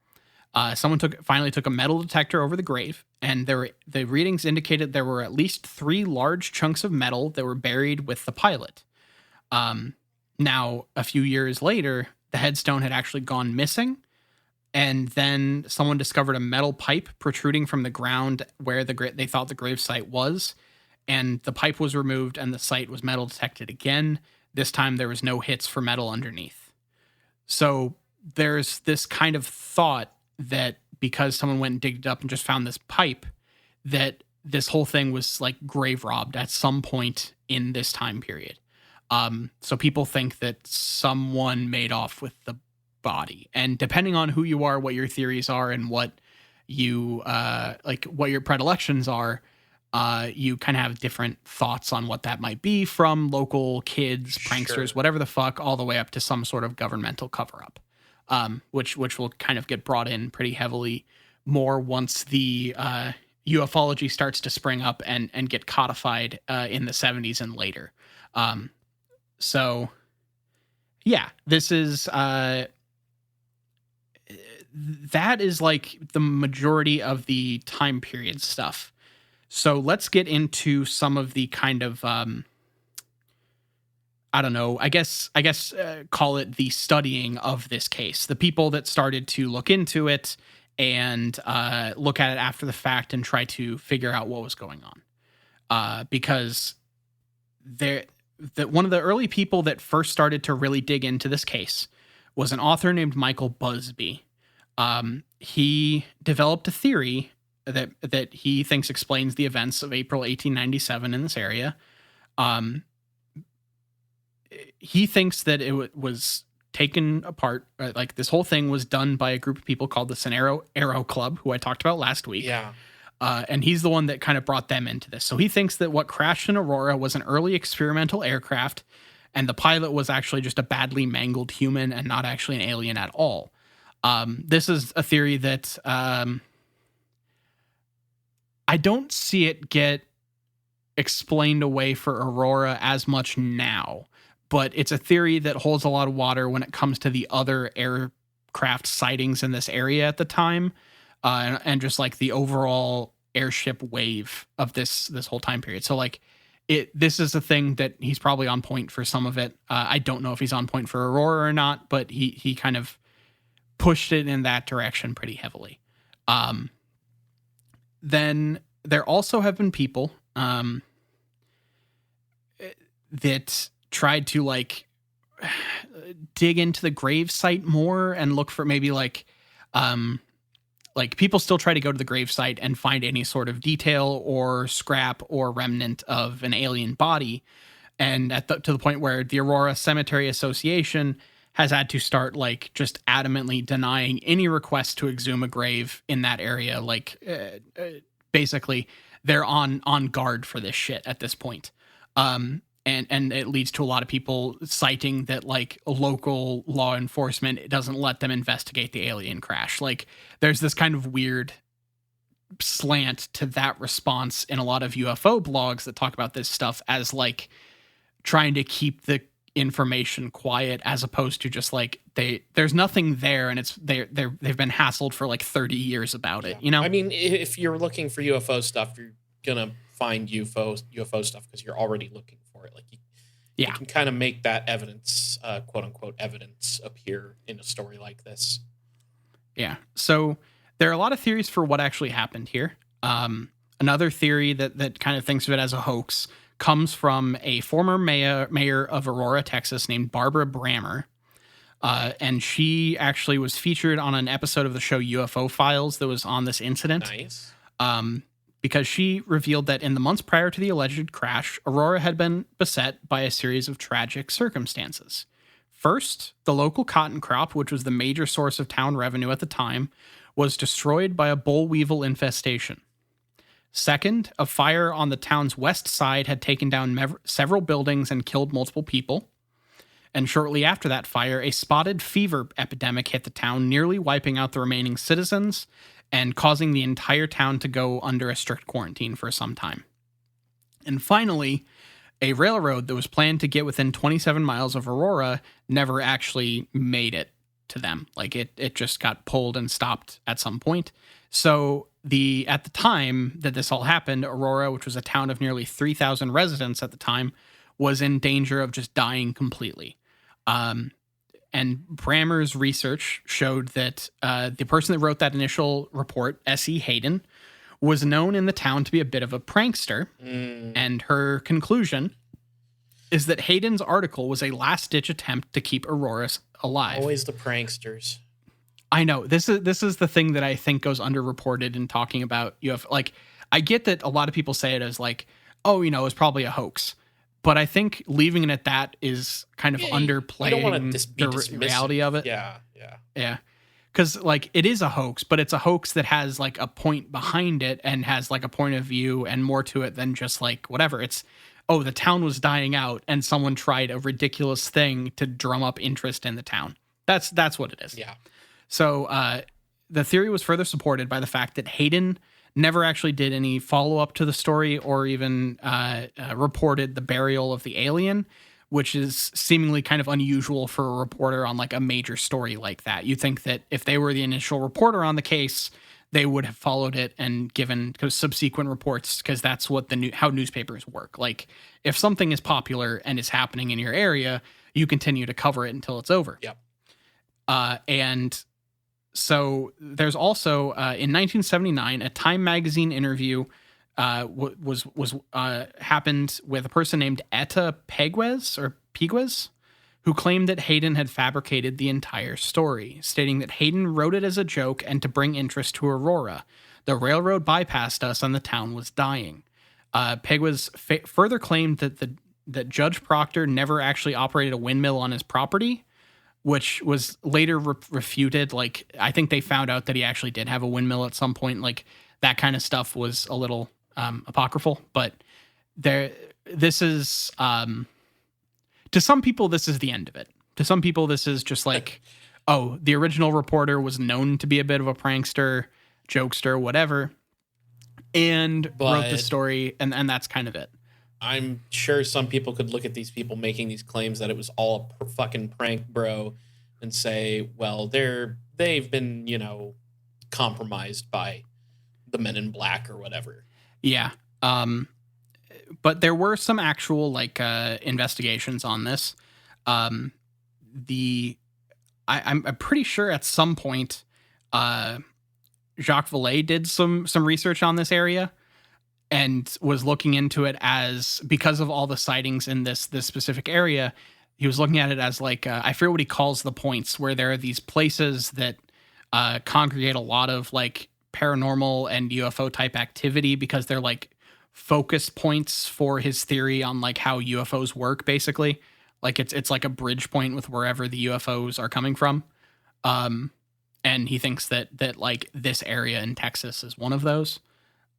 Someone finally took a metal detector over the grave, and the readings indicated there were at least 3 large chunks of metal that were buried with the pilot. Now, a few years later, the headstone had actually gone missing, and then someone discovered a metal pipe protruding from the ground where they thought the gravesite was, and the pipe was removed, and the site was metal detected again. This time, there was no hits for metal underneath. So there's this kind of thought that because someone went and digged it up and just found this pipe, that this whole thing was like grave robbed at some point in this time period. So people think that someone made off with the body, and depending on who you are, what your theories are, and what you like, what your predilections are, you kind of have different thoughts on what that might be, from local kids, pranksters, Sure. whatever the fuck, all the way up to some sort of governmental cover up, which will kind of get brought in pretty heavily more once the ufology starts to spring up and get codified in the 70s and later. So yeah, this is that is like the majority of the time period stuff. So let's get into some of the kind of I don't know, I guess call it the studying of this case. The people that started to look into it and look at it after the fact and try to figure out what was going on. Because one of the early people that first started to really dig into this case was an author named Michael Busby. He developed a theory that he thinks explains the events of April 1897 in this area. He thinks that it was taken apart, like this whole thing was done by a group of people called the Sonero Aero Club, who I talked about last week. Yeah. And he's the one that kind of brought them into this. So he thinks that what crashed in Aurora was an early experimental aircraft, and the pilot was actually just a badly mangled human and not actually an alien at all. This is a theory that I don't see it get explained away for Aurora as much now, but it's a theory that holds a lot of water when it comes to the other aircraft sightings in this area at the time, and just like the overall airship wave of this whole time period. So like this is a thing that he's probably on point for some of it. I don't know if he's on point for Aurora or not, but he kind of pushed it in that direction pretty heavily. Then there also have been people that tried to like dig into the grave site more and look for maybe like people still try to go to the grave site and find any sort of detail or scrap or remnant of an alien body. And to the point where the Aurora Cemetery Association has had to start like just adamantly denying any request to exhume a grave in that area. Like basically they're on guard for this shit at this point. And it leads to a lot of people citing that like local law enforcement doesn't let them investigate the alien crash. Like there's this kind of weird slant to that response in a lot of UFO blogs that talk about this stuff as like trying to keep the information quiet, as opposed to just like there's nothing there and they've been hassled for like 30 years about it, you know? I mean, if you're looking for UFO stuff, you're gonna find UFO stuff because you're already looking for it. Like you can kind of make that evidence, quote unquote evidence, appear in a story like this. Yeah. So there are a lot of theories for what actually happened here. Another theory that kind of thinks of it as a hoax comes from a former mayor of Aurora, Texas, named Barbara Brammer. And she actually was featured on an episode of the show UFO Files that was on this incident. Nice. Because she revealed that in the months prior to the alleged crash, Aurora had been beset by a series of tragic circumstances. First, the local cotton crop, which was the major source of town revenue at the time, was destroyed by a boll weevil infestation. Second, a fire on the town's west side had taken down several buildings and killed multiple people. And shortly after that fire, a spotted fever epidemic hit the town, nearly wiping out the remaining citizens and causing the entire town to go under a strict quarantine for some time. And finally, a railroad that was planned to get within 27 miles of Aurora never actually made it to them. Like it just got pulled and stopped at some point. So at the time that this all happened, Aurora, which was a town of nearly 3,000 residents at the time, was in danger of just dying completely. And Brammer's research showed that the person that wrote that initial report, S.E. Hayden, was known in the town to be a bit of a prankster. And her conclusion is that Hayden's article was a last-ditch attempt to keep Aurora alive. Always the pranksters. I know this is the thing that I think goes underreported in talking about UFO. Like, I get that a lot of people say it as like, oh, it's probably a hoax, but I think leaving it at that is kind of Yeah, you don't want underplaying to be the reality of it. Yeah. Yeah. Because like it is a hoax, but it's a hoax that has like a point behind it and has like a point of view and more to it than just like whatever. It's, oh, the town was dying out and someone tried a ridiculous thing to drum up interest in the town. That's what it is. Yeah. So the theory was further supported by the fact that Hayden never actually did any follow up to the story or even reported the burial of the alien, which is seemingly kind of unusual for a reporter on like a major story like that. You think that if they were the initial reporter on the case, they would have followed it and given subsequent reports, because that's what how newspapers work. Like, if something is popular and is happening in your area, you continue to cover it until it's over. Yep. And so there's also in 1979 a Time magazine interview happened with a person named Etta Pegues, who claimed that Hayden had fabricated the entire story, stating that Hayden wrote it as a joke and to bring interest to Aurora. The railroad bypassed us and the town was dying. Pegues further claimed that Judge Proctor never actually operated a windmill on his property, which was later refuted. Like, I think they found out that he actually did have a windmill at some point. Like, that kind of stuff was a little apocryphal, but this is to some people, this is the end of it. To some people, this is just like, oh, the original reporter was known to be a bit of a prankster, jokester, whatever, and wrote the story, and that's kind of it. I'm sure some people could look at these people making these claims that it was all a fucking prank, bro, and say, well, they've been, compromised by the Men in Black or whatever. Yeah. But there were some actual like investigations on this. I'm pretty sure at some point Jacques Vallée did some research on this area and was looking into it as, because of all the sightings in this specific area, he was looking at it as like I forget what he calls the points, where there are these places that congregate a lot of like paranormal and UFO type activity, because they're like focus points for his theory on like how UFOs work, basically. Like it's like a bridge point with wherever the UFOs are coming from. And he thinks that like this area in Texas is one of those.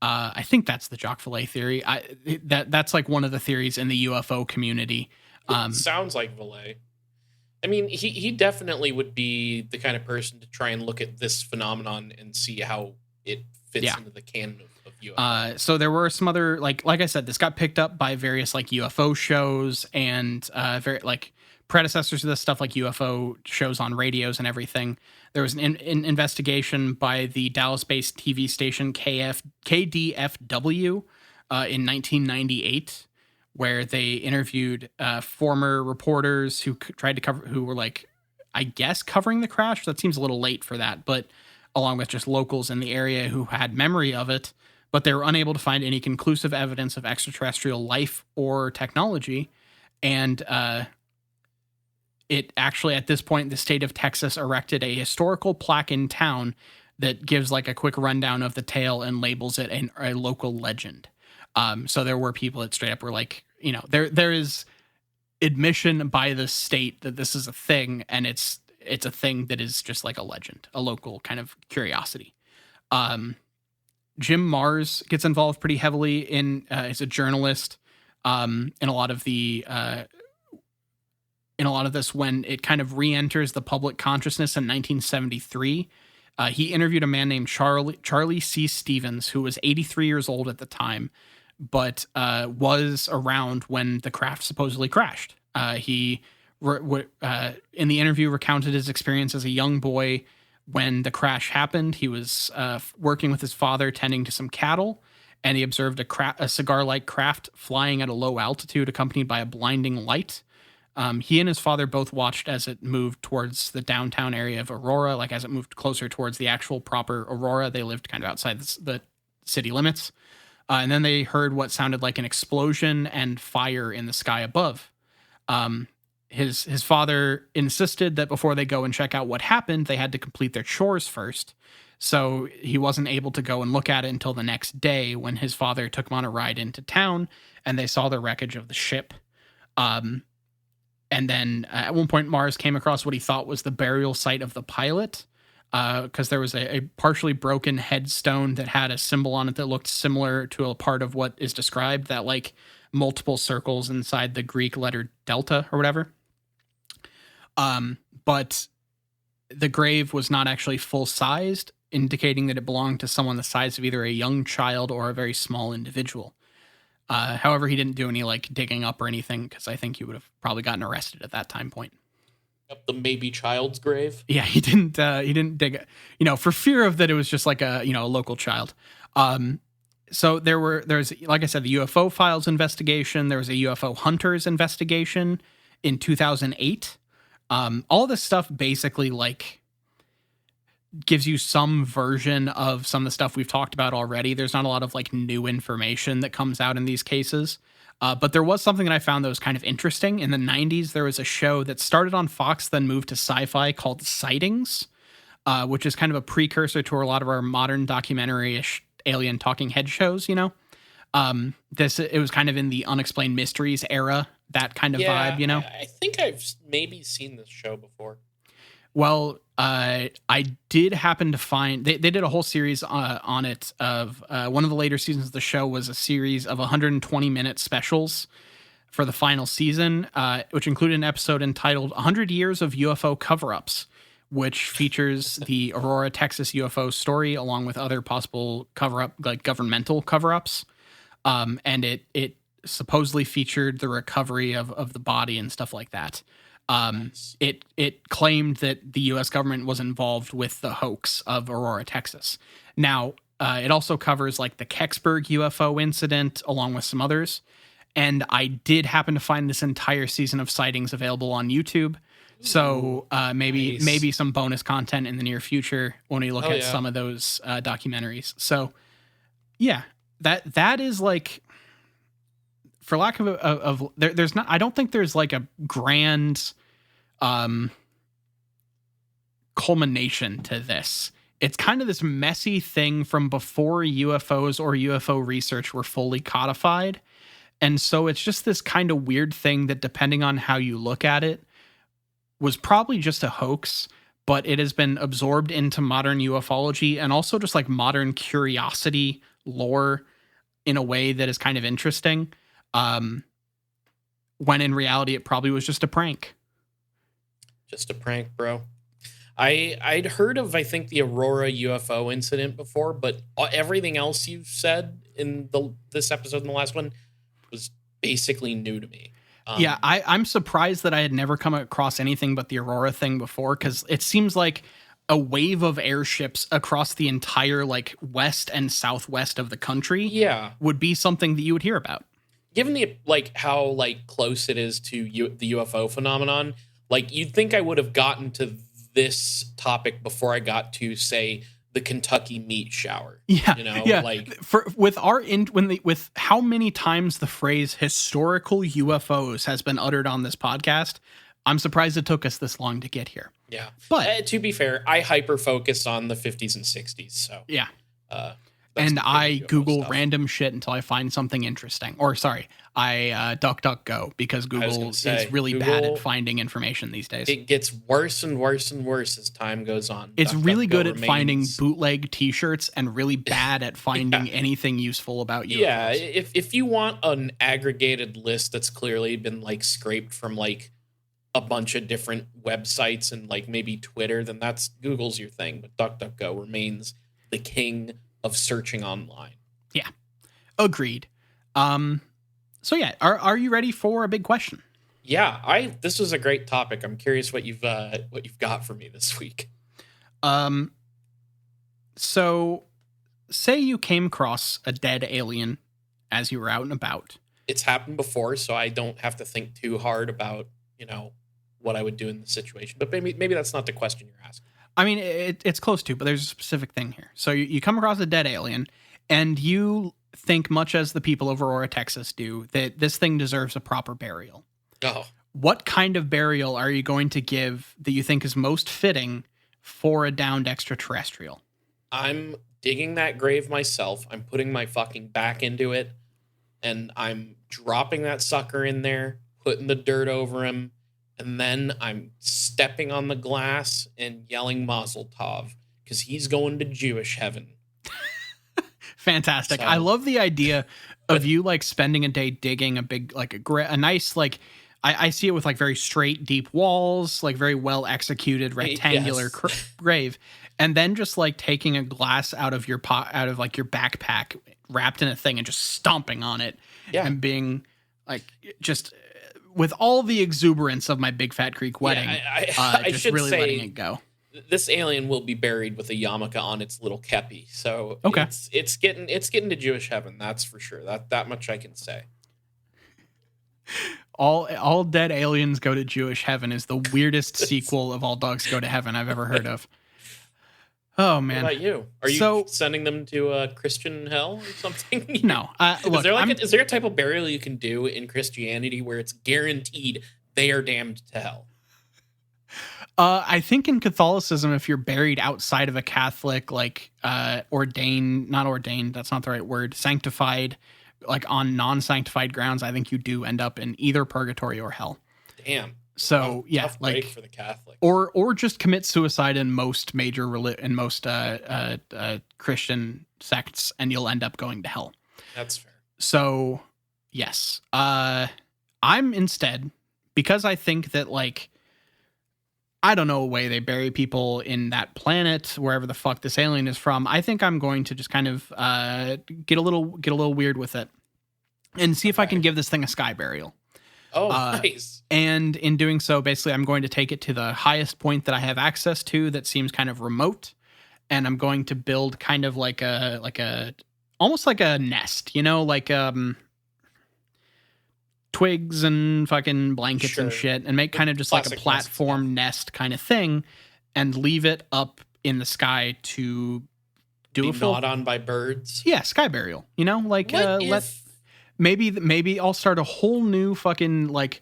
I think that's the Jacques Vallée theory. That's like one of the theories in the UFO community. It sounds like Vallée. I mean, he definitely would be the kind of person to try and look at this phenomenon and see how it fits into the canon of UFO. So there were some other, like I said, this got picked up by various like UFO shows and very like predecessors to this stuff, like UFO shows on radios and everything. There was an investigation by the Dallas-based TV station KDFW in 1998, where they interviewed former reporters who tried to cover, who were like, I guess, covering the crash. That seems a little late for that, but along with just locals in the area who had memory of it, but they were unable to find any conclusive evidence of extraterrestrial life or technology. And it actually, at this point, the state of Texas erected a historical plaque in town that gives like a quick rundown of the tale and labels it a local legend. So there were people that straight up were like, there is admission by the state that this is a thing, and it's a thing that is just like a legend, a local kind of curiosity. Jim Mars gets involved pretty heavily in, as a journalist, in a lot of this when it kind of re-enters the public consciousness in 1973. He interviewed a man named Charlie C. Stevens, who was 83 years old at the time, but was around when the craft supposedly crashed. He in the interview recounted his experience as a young boy when the crash happened. He was working with his father tending to some cattle, and he observed a cigar-like craft flying at a low altitude accompanied by a blinding light. He and his father both watched as it moved towards the downtown area of Aurora, like as it moved closer towards the actual proper Aurora. They lived kind of outside the city limits. And then they heard what sounded like an explosion and fire in the sky above. his father insisted that before they go and check out what happened, they had to complete their chores first. So he wasn't able to go and look at it until the next day when his father took him on a ride into town and they saw the wreckage of the ship. And then at one point, Mars came across what he thought was the burial site of the pilot, because there was a partially broken headstone that had a symbol on it that looked similar to a part of what is described, that like multiple circles inside the Greek letter delta or whatever. But the grave was not actually full-sized, indicating that it belonged to someone the size of either a young child or a very small individual. However, he didn't do any like digging up or anything, because I think he would have probably gotten arrested at that time point. Up the maybe child's grave. Yeah, he didn't dig it, for fear of that it was just like a local child. So there's like I said, the UFO files investigation. There was a UFO hunters investigation in 2008. All this stuff basically like gives you some version of some of the stuff we've talked about already. There's not a lot of like new information that comes out in these cases. But there was something that I found that was kind of interesting. In the 90s, there was a show that started on Fox, then moved to Sci-Fi, called Sightings, which is kind of a precursor to a lot of our modern documentary-ish alien talking head shows, it was kind of in the unexplained mysteries era, that kind of vibe, I think I've maybe seen this show before. Well, I did happen to find they did a whole series on it of one of the later seasons of the show was a series of 120-minute specials for the final season, which included an episode entitled 100 Years of UFO Cover-Ups, which features the Aurora, Texas UFO story along with other possible cover-up, like governmental cover-ups. And it supposedly featured the recovery of the body and stuff like that. Nice. It claimed that the U.S. government was involved with the hoax of Aurora, Texas. Now, it also covers like the Kecksburg UFO incident along with some others. And I did happen to find this entire season of Sightings available on YouTube. So maybe some bonus content in the near future when we look at some of those documentaries. So yeah, that is like, for lack of there's not, I don't think there's like a grand culmination to this. It's kind of this messy thing from before UFOs or UFO research were fully codified. And so it's just this kind of weird thing that, depending on how you look at it, was probably just a hoax, but it has been absorbed into modern ufology and also just like modern curiosity lore in a way that is kind of interesting. When in reality, it probably was just a prank. Just a prank, bro. I'd heard of, I think, the Aurora UFO incident before, but everything else you said in this episode and the last one was basically new to me. Yeah, I'm surprised that I had never come across anything but the Aurora thing before, because it seems like a wave of airships across the entire like west and southwest of the country would be something that you would hear about. Given the how close it is to the UFO phenomenon, you'd think I would have gotten to this topic before I got to, say, the Kentucky meat shower. With how many times the phrase historical UFOs has been uttered on this podcast, I'm surprised it took us this long to get here. Yeah. But to be fair, I hyper focus on the 50s and 60s. So yeah. And I Google random shit until I find something interesting. Or sorry, I DuckDuckGo, because Google is really bad at finding information these days. It gets worse and worse and worse as time goes on. It's really good at finding bootleg t-shirts and really bad at finding anything useful about UFOs. Yeah, if you want an aggregated list that's clearly been scraped from a bunch of different websites and maybe Twitter, then that's Google's your thing. But DuckDuckGo remains the king of searching online. Yeah, agreed. So yeah, are you ready for a big question? Yeah, this was a great topic. I'm curious what you've got for me this week. So say you came across a dead alien as you were out and about. It's happened before, so I don't have to think too hard about, what I would do in the situation. But maybe that's not the question you're asking. I mean, it's close to, but there's a specific thing here. So you come across a dead alien, and you think, much as the people of Aurora, Texas do, that this thing deserves a proper burial. Oh. what kind of burial are you going to give that you think is most fitting for a downed extraterrestrial? I'm digging that grave myself. I'm putting my fucking back into it, and I'm dropping that sucker in there, putting the dirt over him, and then I'm stepping on the glass and yelling Mazel Tov, because he's going to Jewish heaven. Fantastic. So, I love the idea of you like spending a day digging a big, like a nice, like, I see it with like very straight, deep walls, like very well executed rectangular yes. grave. And then just like taking a glass out of your out of like your backpack wrapped in a thing and just stomping on it and being like, just with all the exuberance of my Big Fat Creek wedding, I just should really say, letting it go. This alien will be buried with a yarmulke on its little kepi. So okay. it's getting to Jewish heaven, that's for sure. That much I can say. All dead aliens go to Jewish heaven is the weirdest sequel of All Dogs Go to Heaven I've ever heard of. Oh man! What about you? Are you sending them to a Christian hell or something? No. Look, is there a type of burial you can do in Christianity where it's guaranteed they are damned to hell? I think in Catholicism, if you're buried outside of a Catholic, like not ordained, that's not the right word, sanctified, like on non-sanctified grounds, I think you do end up in either purgatory or hell. Damn. So yeah, tough break for the Catholics. Or just commit suicide in most major Christian sects, and you'll end up going to hell. That's fair. So yes, I'm instead, because I think that like, I don't know a way they bury people in that planet, wherever the fuck this alien is from. I think I'm going to just kind of get a little weird with it and see if I can give this thing a sky burial. Oh, nice. And in doing so, basically, I'm going to take it to the highest point that I have access to that seems kind of remote, and I'm going to build kind of like almost like a nest, like twigs and fucking blankets and shit, and make kind of just like a platform nest kind of thing, and leave it up in the sky to do gnawed on by birds. Yeah, sky burial. Maybe I'll start a whole new fucking like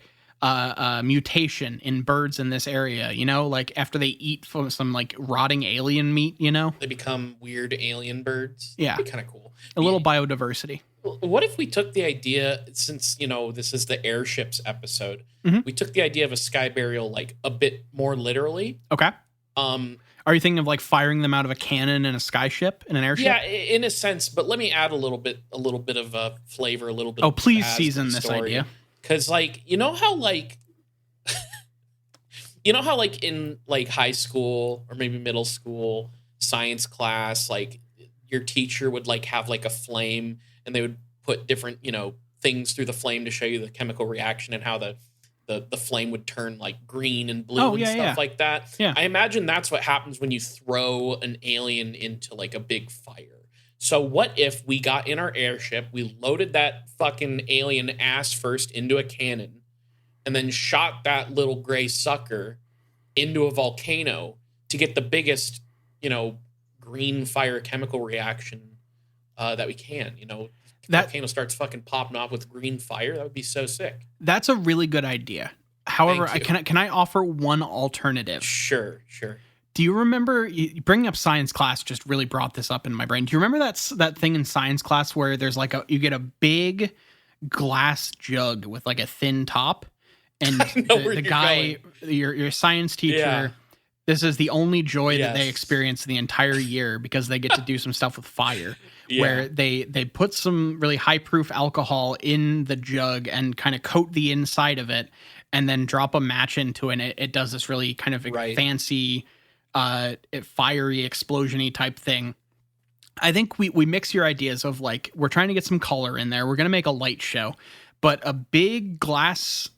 mutation in birds in this area, like after they eat from some like rotting alien meat, they become weird alien birds. Yeah, kind of cool. A little biodiversity. What if we took the idea, since this is the Airships episode, we took the idea of a sky burial like a bit more literally? Okay. Are you thinking of like firing them out of a cannon in a skyship, in an airship? Yeah, in a sense, but let me add a little bit of a flavor, a little bit. Oh, please season this idea. Because like, how in like high school or maybe middle school science class, like your teacher would like have like a flame and they would put different, things through the flame to show you the chemical reaction and how the flame would turn like green and blue and stuff like that. Yeah. I imagine that's what happens when you throw an alien into like a big fire. So what if we got in our airship, we loaded that fucking alien ass first into a cannon and then shot that little gray sucker into a volcano to get the biggest, green fire chemical reaction that we can, that volcano starts fucking popping off with green fire. That would be so sick. That's a really good idea. However, can I offer one alternative? Sure. Do you remember bringing up science class? Just really brought this up in my brain. Do you remember that thing in science class where there's like you get a big glass jug with like a thin top, and the guy, your science teacher. Yeah. This is the only joy that they experience the entire year because they get to do some stuff with fire. Where they put some really high proof alcohol in the jug and kind of coat the inside of it, and then drop a match into it. And it does this really kind of fancy, fiery, explosion-y type thing. I think we mix your ideas of like, we're trying to get some color in there. We're going to make a light show, but a big glass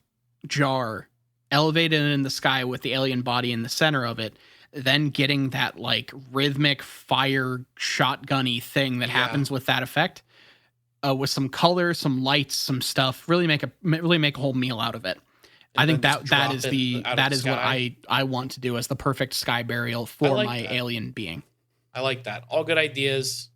jar elevated in the sky with the alien body in the center of it, then getting that like rhythmic fire shotgunny thing that happens with that effect, with some color, some lights, some stuff, really make a whole meal out of it. And I think that is what I want to do as the perfect sky burial for my alien being. I like that. All good ideas.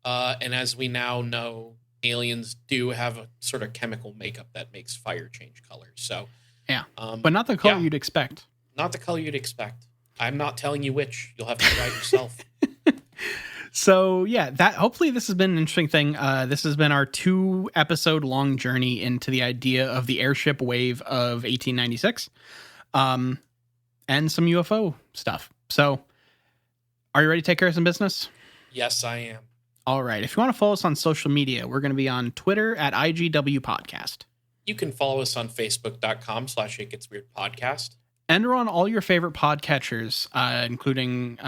And as we now know, aliens do have a sort of chemical makeup that makes fire change colors. So Yeah. But not the color you'd expect. Not the color you'd expect. I'm not telling you which. You'll have to try it yourself. So yeah, that hopefully this has been an interesting thing. This has been our 2-episode long journey into the idea of the airship wave of 1896, and some UFO stuff. So, are you ready to take care of some business? Yes, I am. All right. If you want to follow us on social media, we're going to be on Twitter at IGW Podcast. You can follow us on Facebook.com/It Gets Weird Podcast. And we're on all your favorite podcatchers, including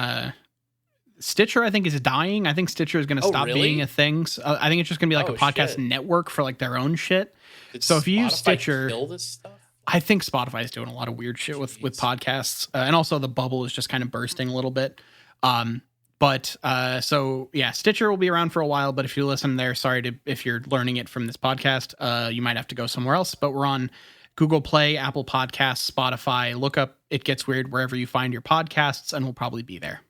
Stitcher. I think is dying. I think Stitcher is going to stop being a thing. So, I think it's just going to be like a podcast network for like their own shit. So if you use Stitcher, kill this stuff? I think Spotify is doing a lot of weird shit with podcasts, and also the bubble is just kind of bursting a little bit. So yeah, Stitcher will be around for a while, but if you listen there, if you're learning it from this podcast, you might have to go somewhere else. But we're on Google Play, Apple Podcasts, Spotify. Look up It Gets Weird wherever you find your podcasts, and we'll probably be there.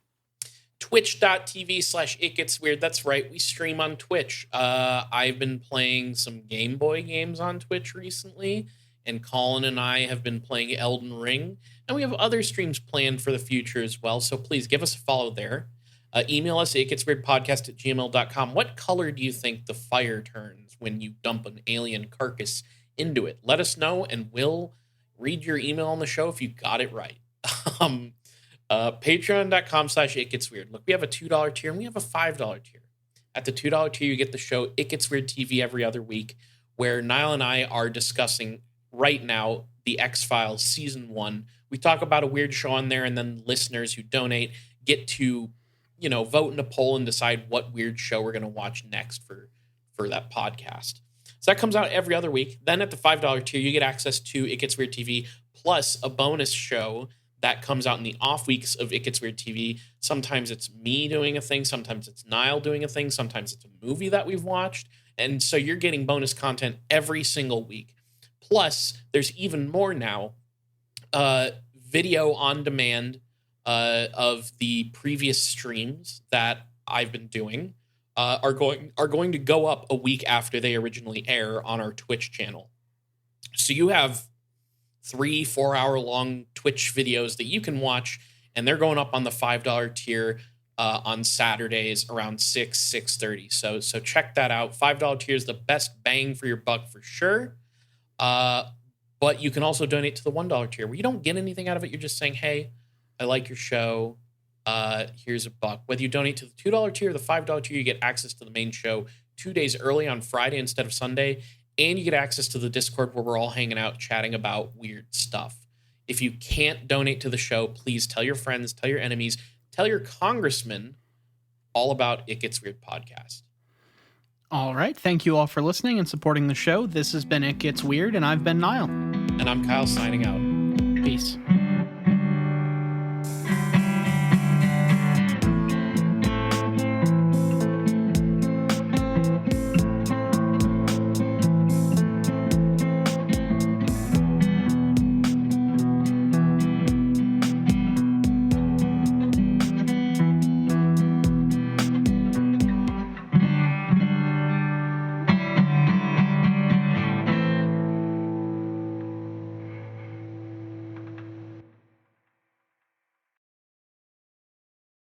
Twitch.tv/It Gets Weird. That's right. We stream on Twitch. I've been playing some Game Boy games on Twitch recently, and Colin and I have been playing Elden Ring, and we have other streams planned for the future as well. So please give us a follow there. Email us at itgetsweirdpodcast@gmail.com. What color do you think the fire turns when you dump an alien carcass into it? Let us know, and we'll read your email on the show if you got it right. Patreon.com/itgetsweird. Look, we have a $2 tier and we have a $5 tier. At the $2 tier, you get the show It Gets Weird TV every other week, where Nile and I are discussing right now the X-Files season 1. We talk about a weird show on there, and then listeners who donate get to, vote in a poll and decide what weird show we're going to watch next for that podcast. So that comes out every other week. Then at the $5 tier, you get access to It Gets Weird TV plus a bonus show that comes out in the off weeks of It Gets Weird TV. Sometimes it's me doing a thing. Sometimes it's Nile doing a thing. Sometimes it's a movie that we've watched. And so you're getting bonus content every single week. Plus, there's even more now. Video on demand of the previous streams that I've been doing are going to go up a week after they originally air on our Twitch channel. So you have 3-4 hour long Twitch videos that you can watch, and they're going up on the $5 tier on Saturdays around 6:30. So check that out. $5 tier is the best bang for your buck for sure. But you can also donate to the $1 tier where you don't get anything out of it. You're just saying, hey, I like your show. Here's a buck. Whether you donate to the $2 tier or the $5 tier, you get access to the main show 2 days early on Friday instead of Sunday. And you get access to the Discord where we're all hanging out, chatting about weird stuff. If you can't donate to the show, please tell your friends, tell your enemies, tell your congressman all about It Gets Weird Podcast. All right. Thank you all for listening and supporting the show. This has been It Gets Weird, and I've been Nile. And I'm Kyle signing out. Peace.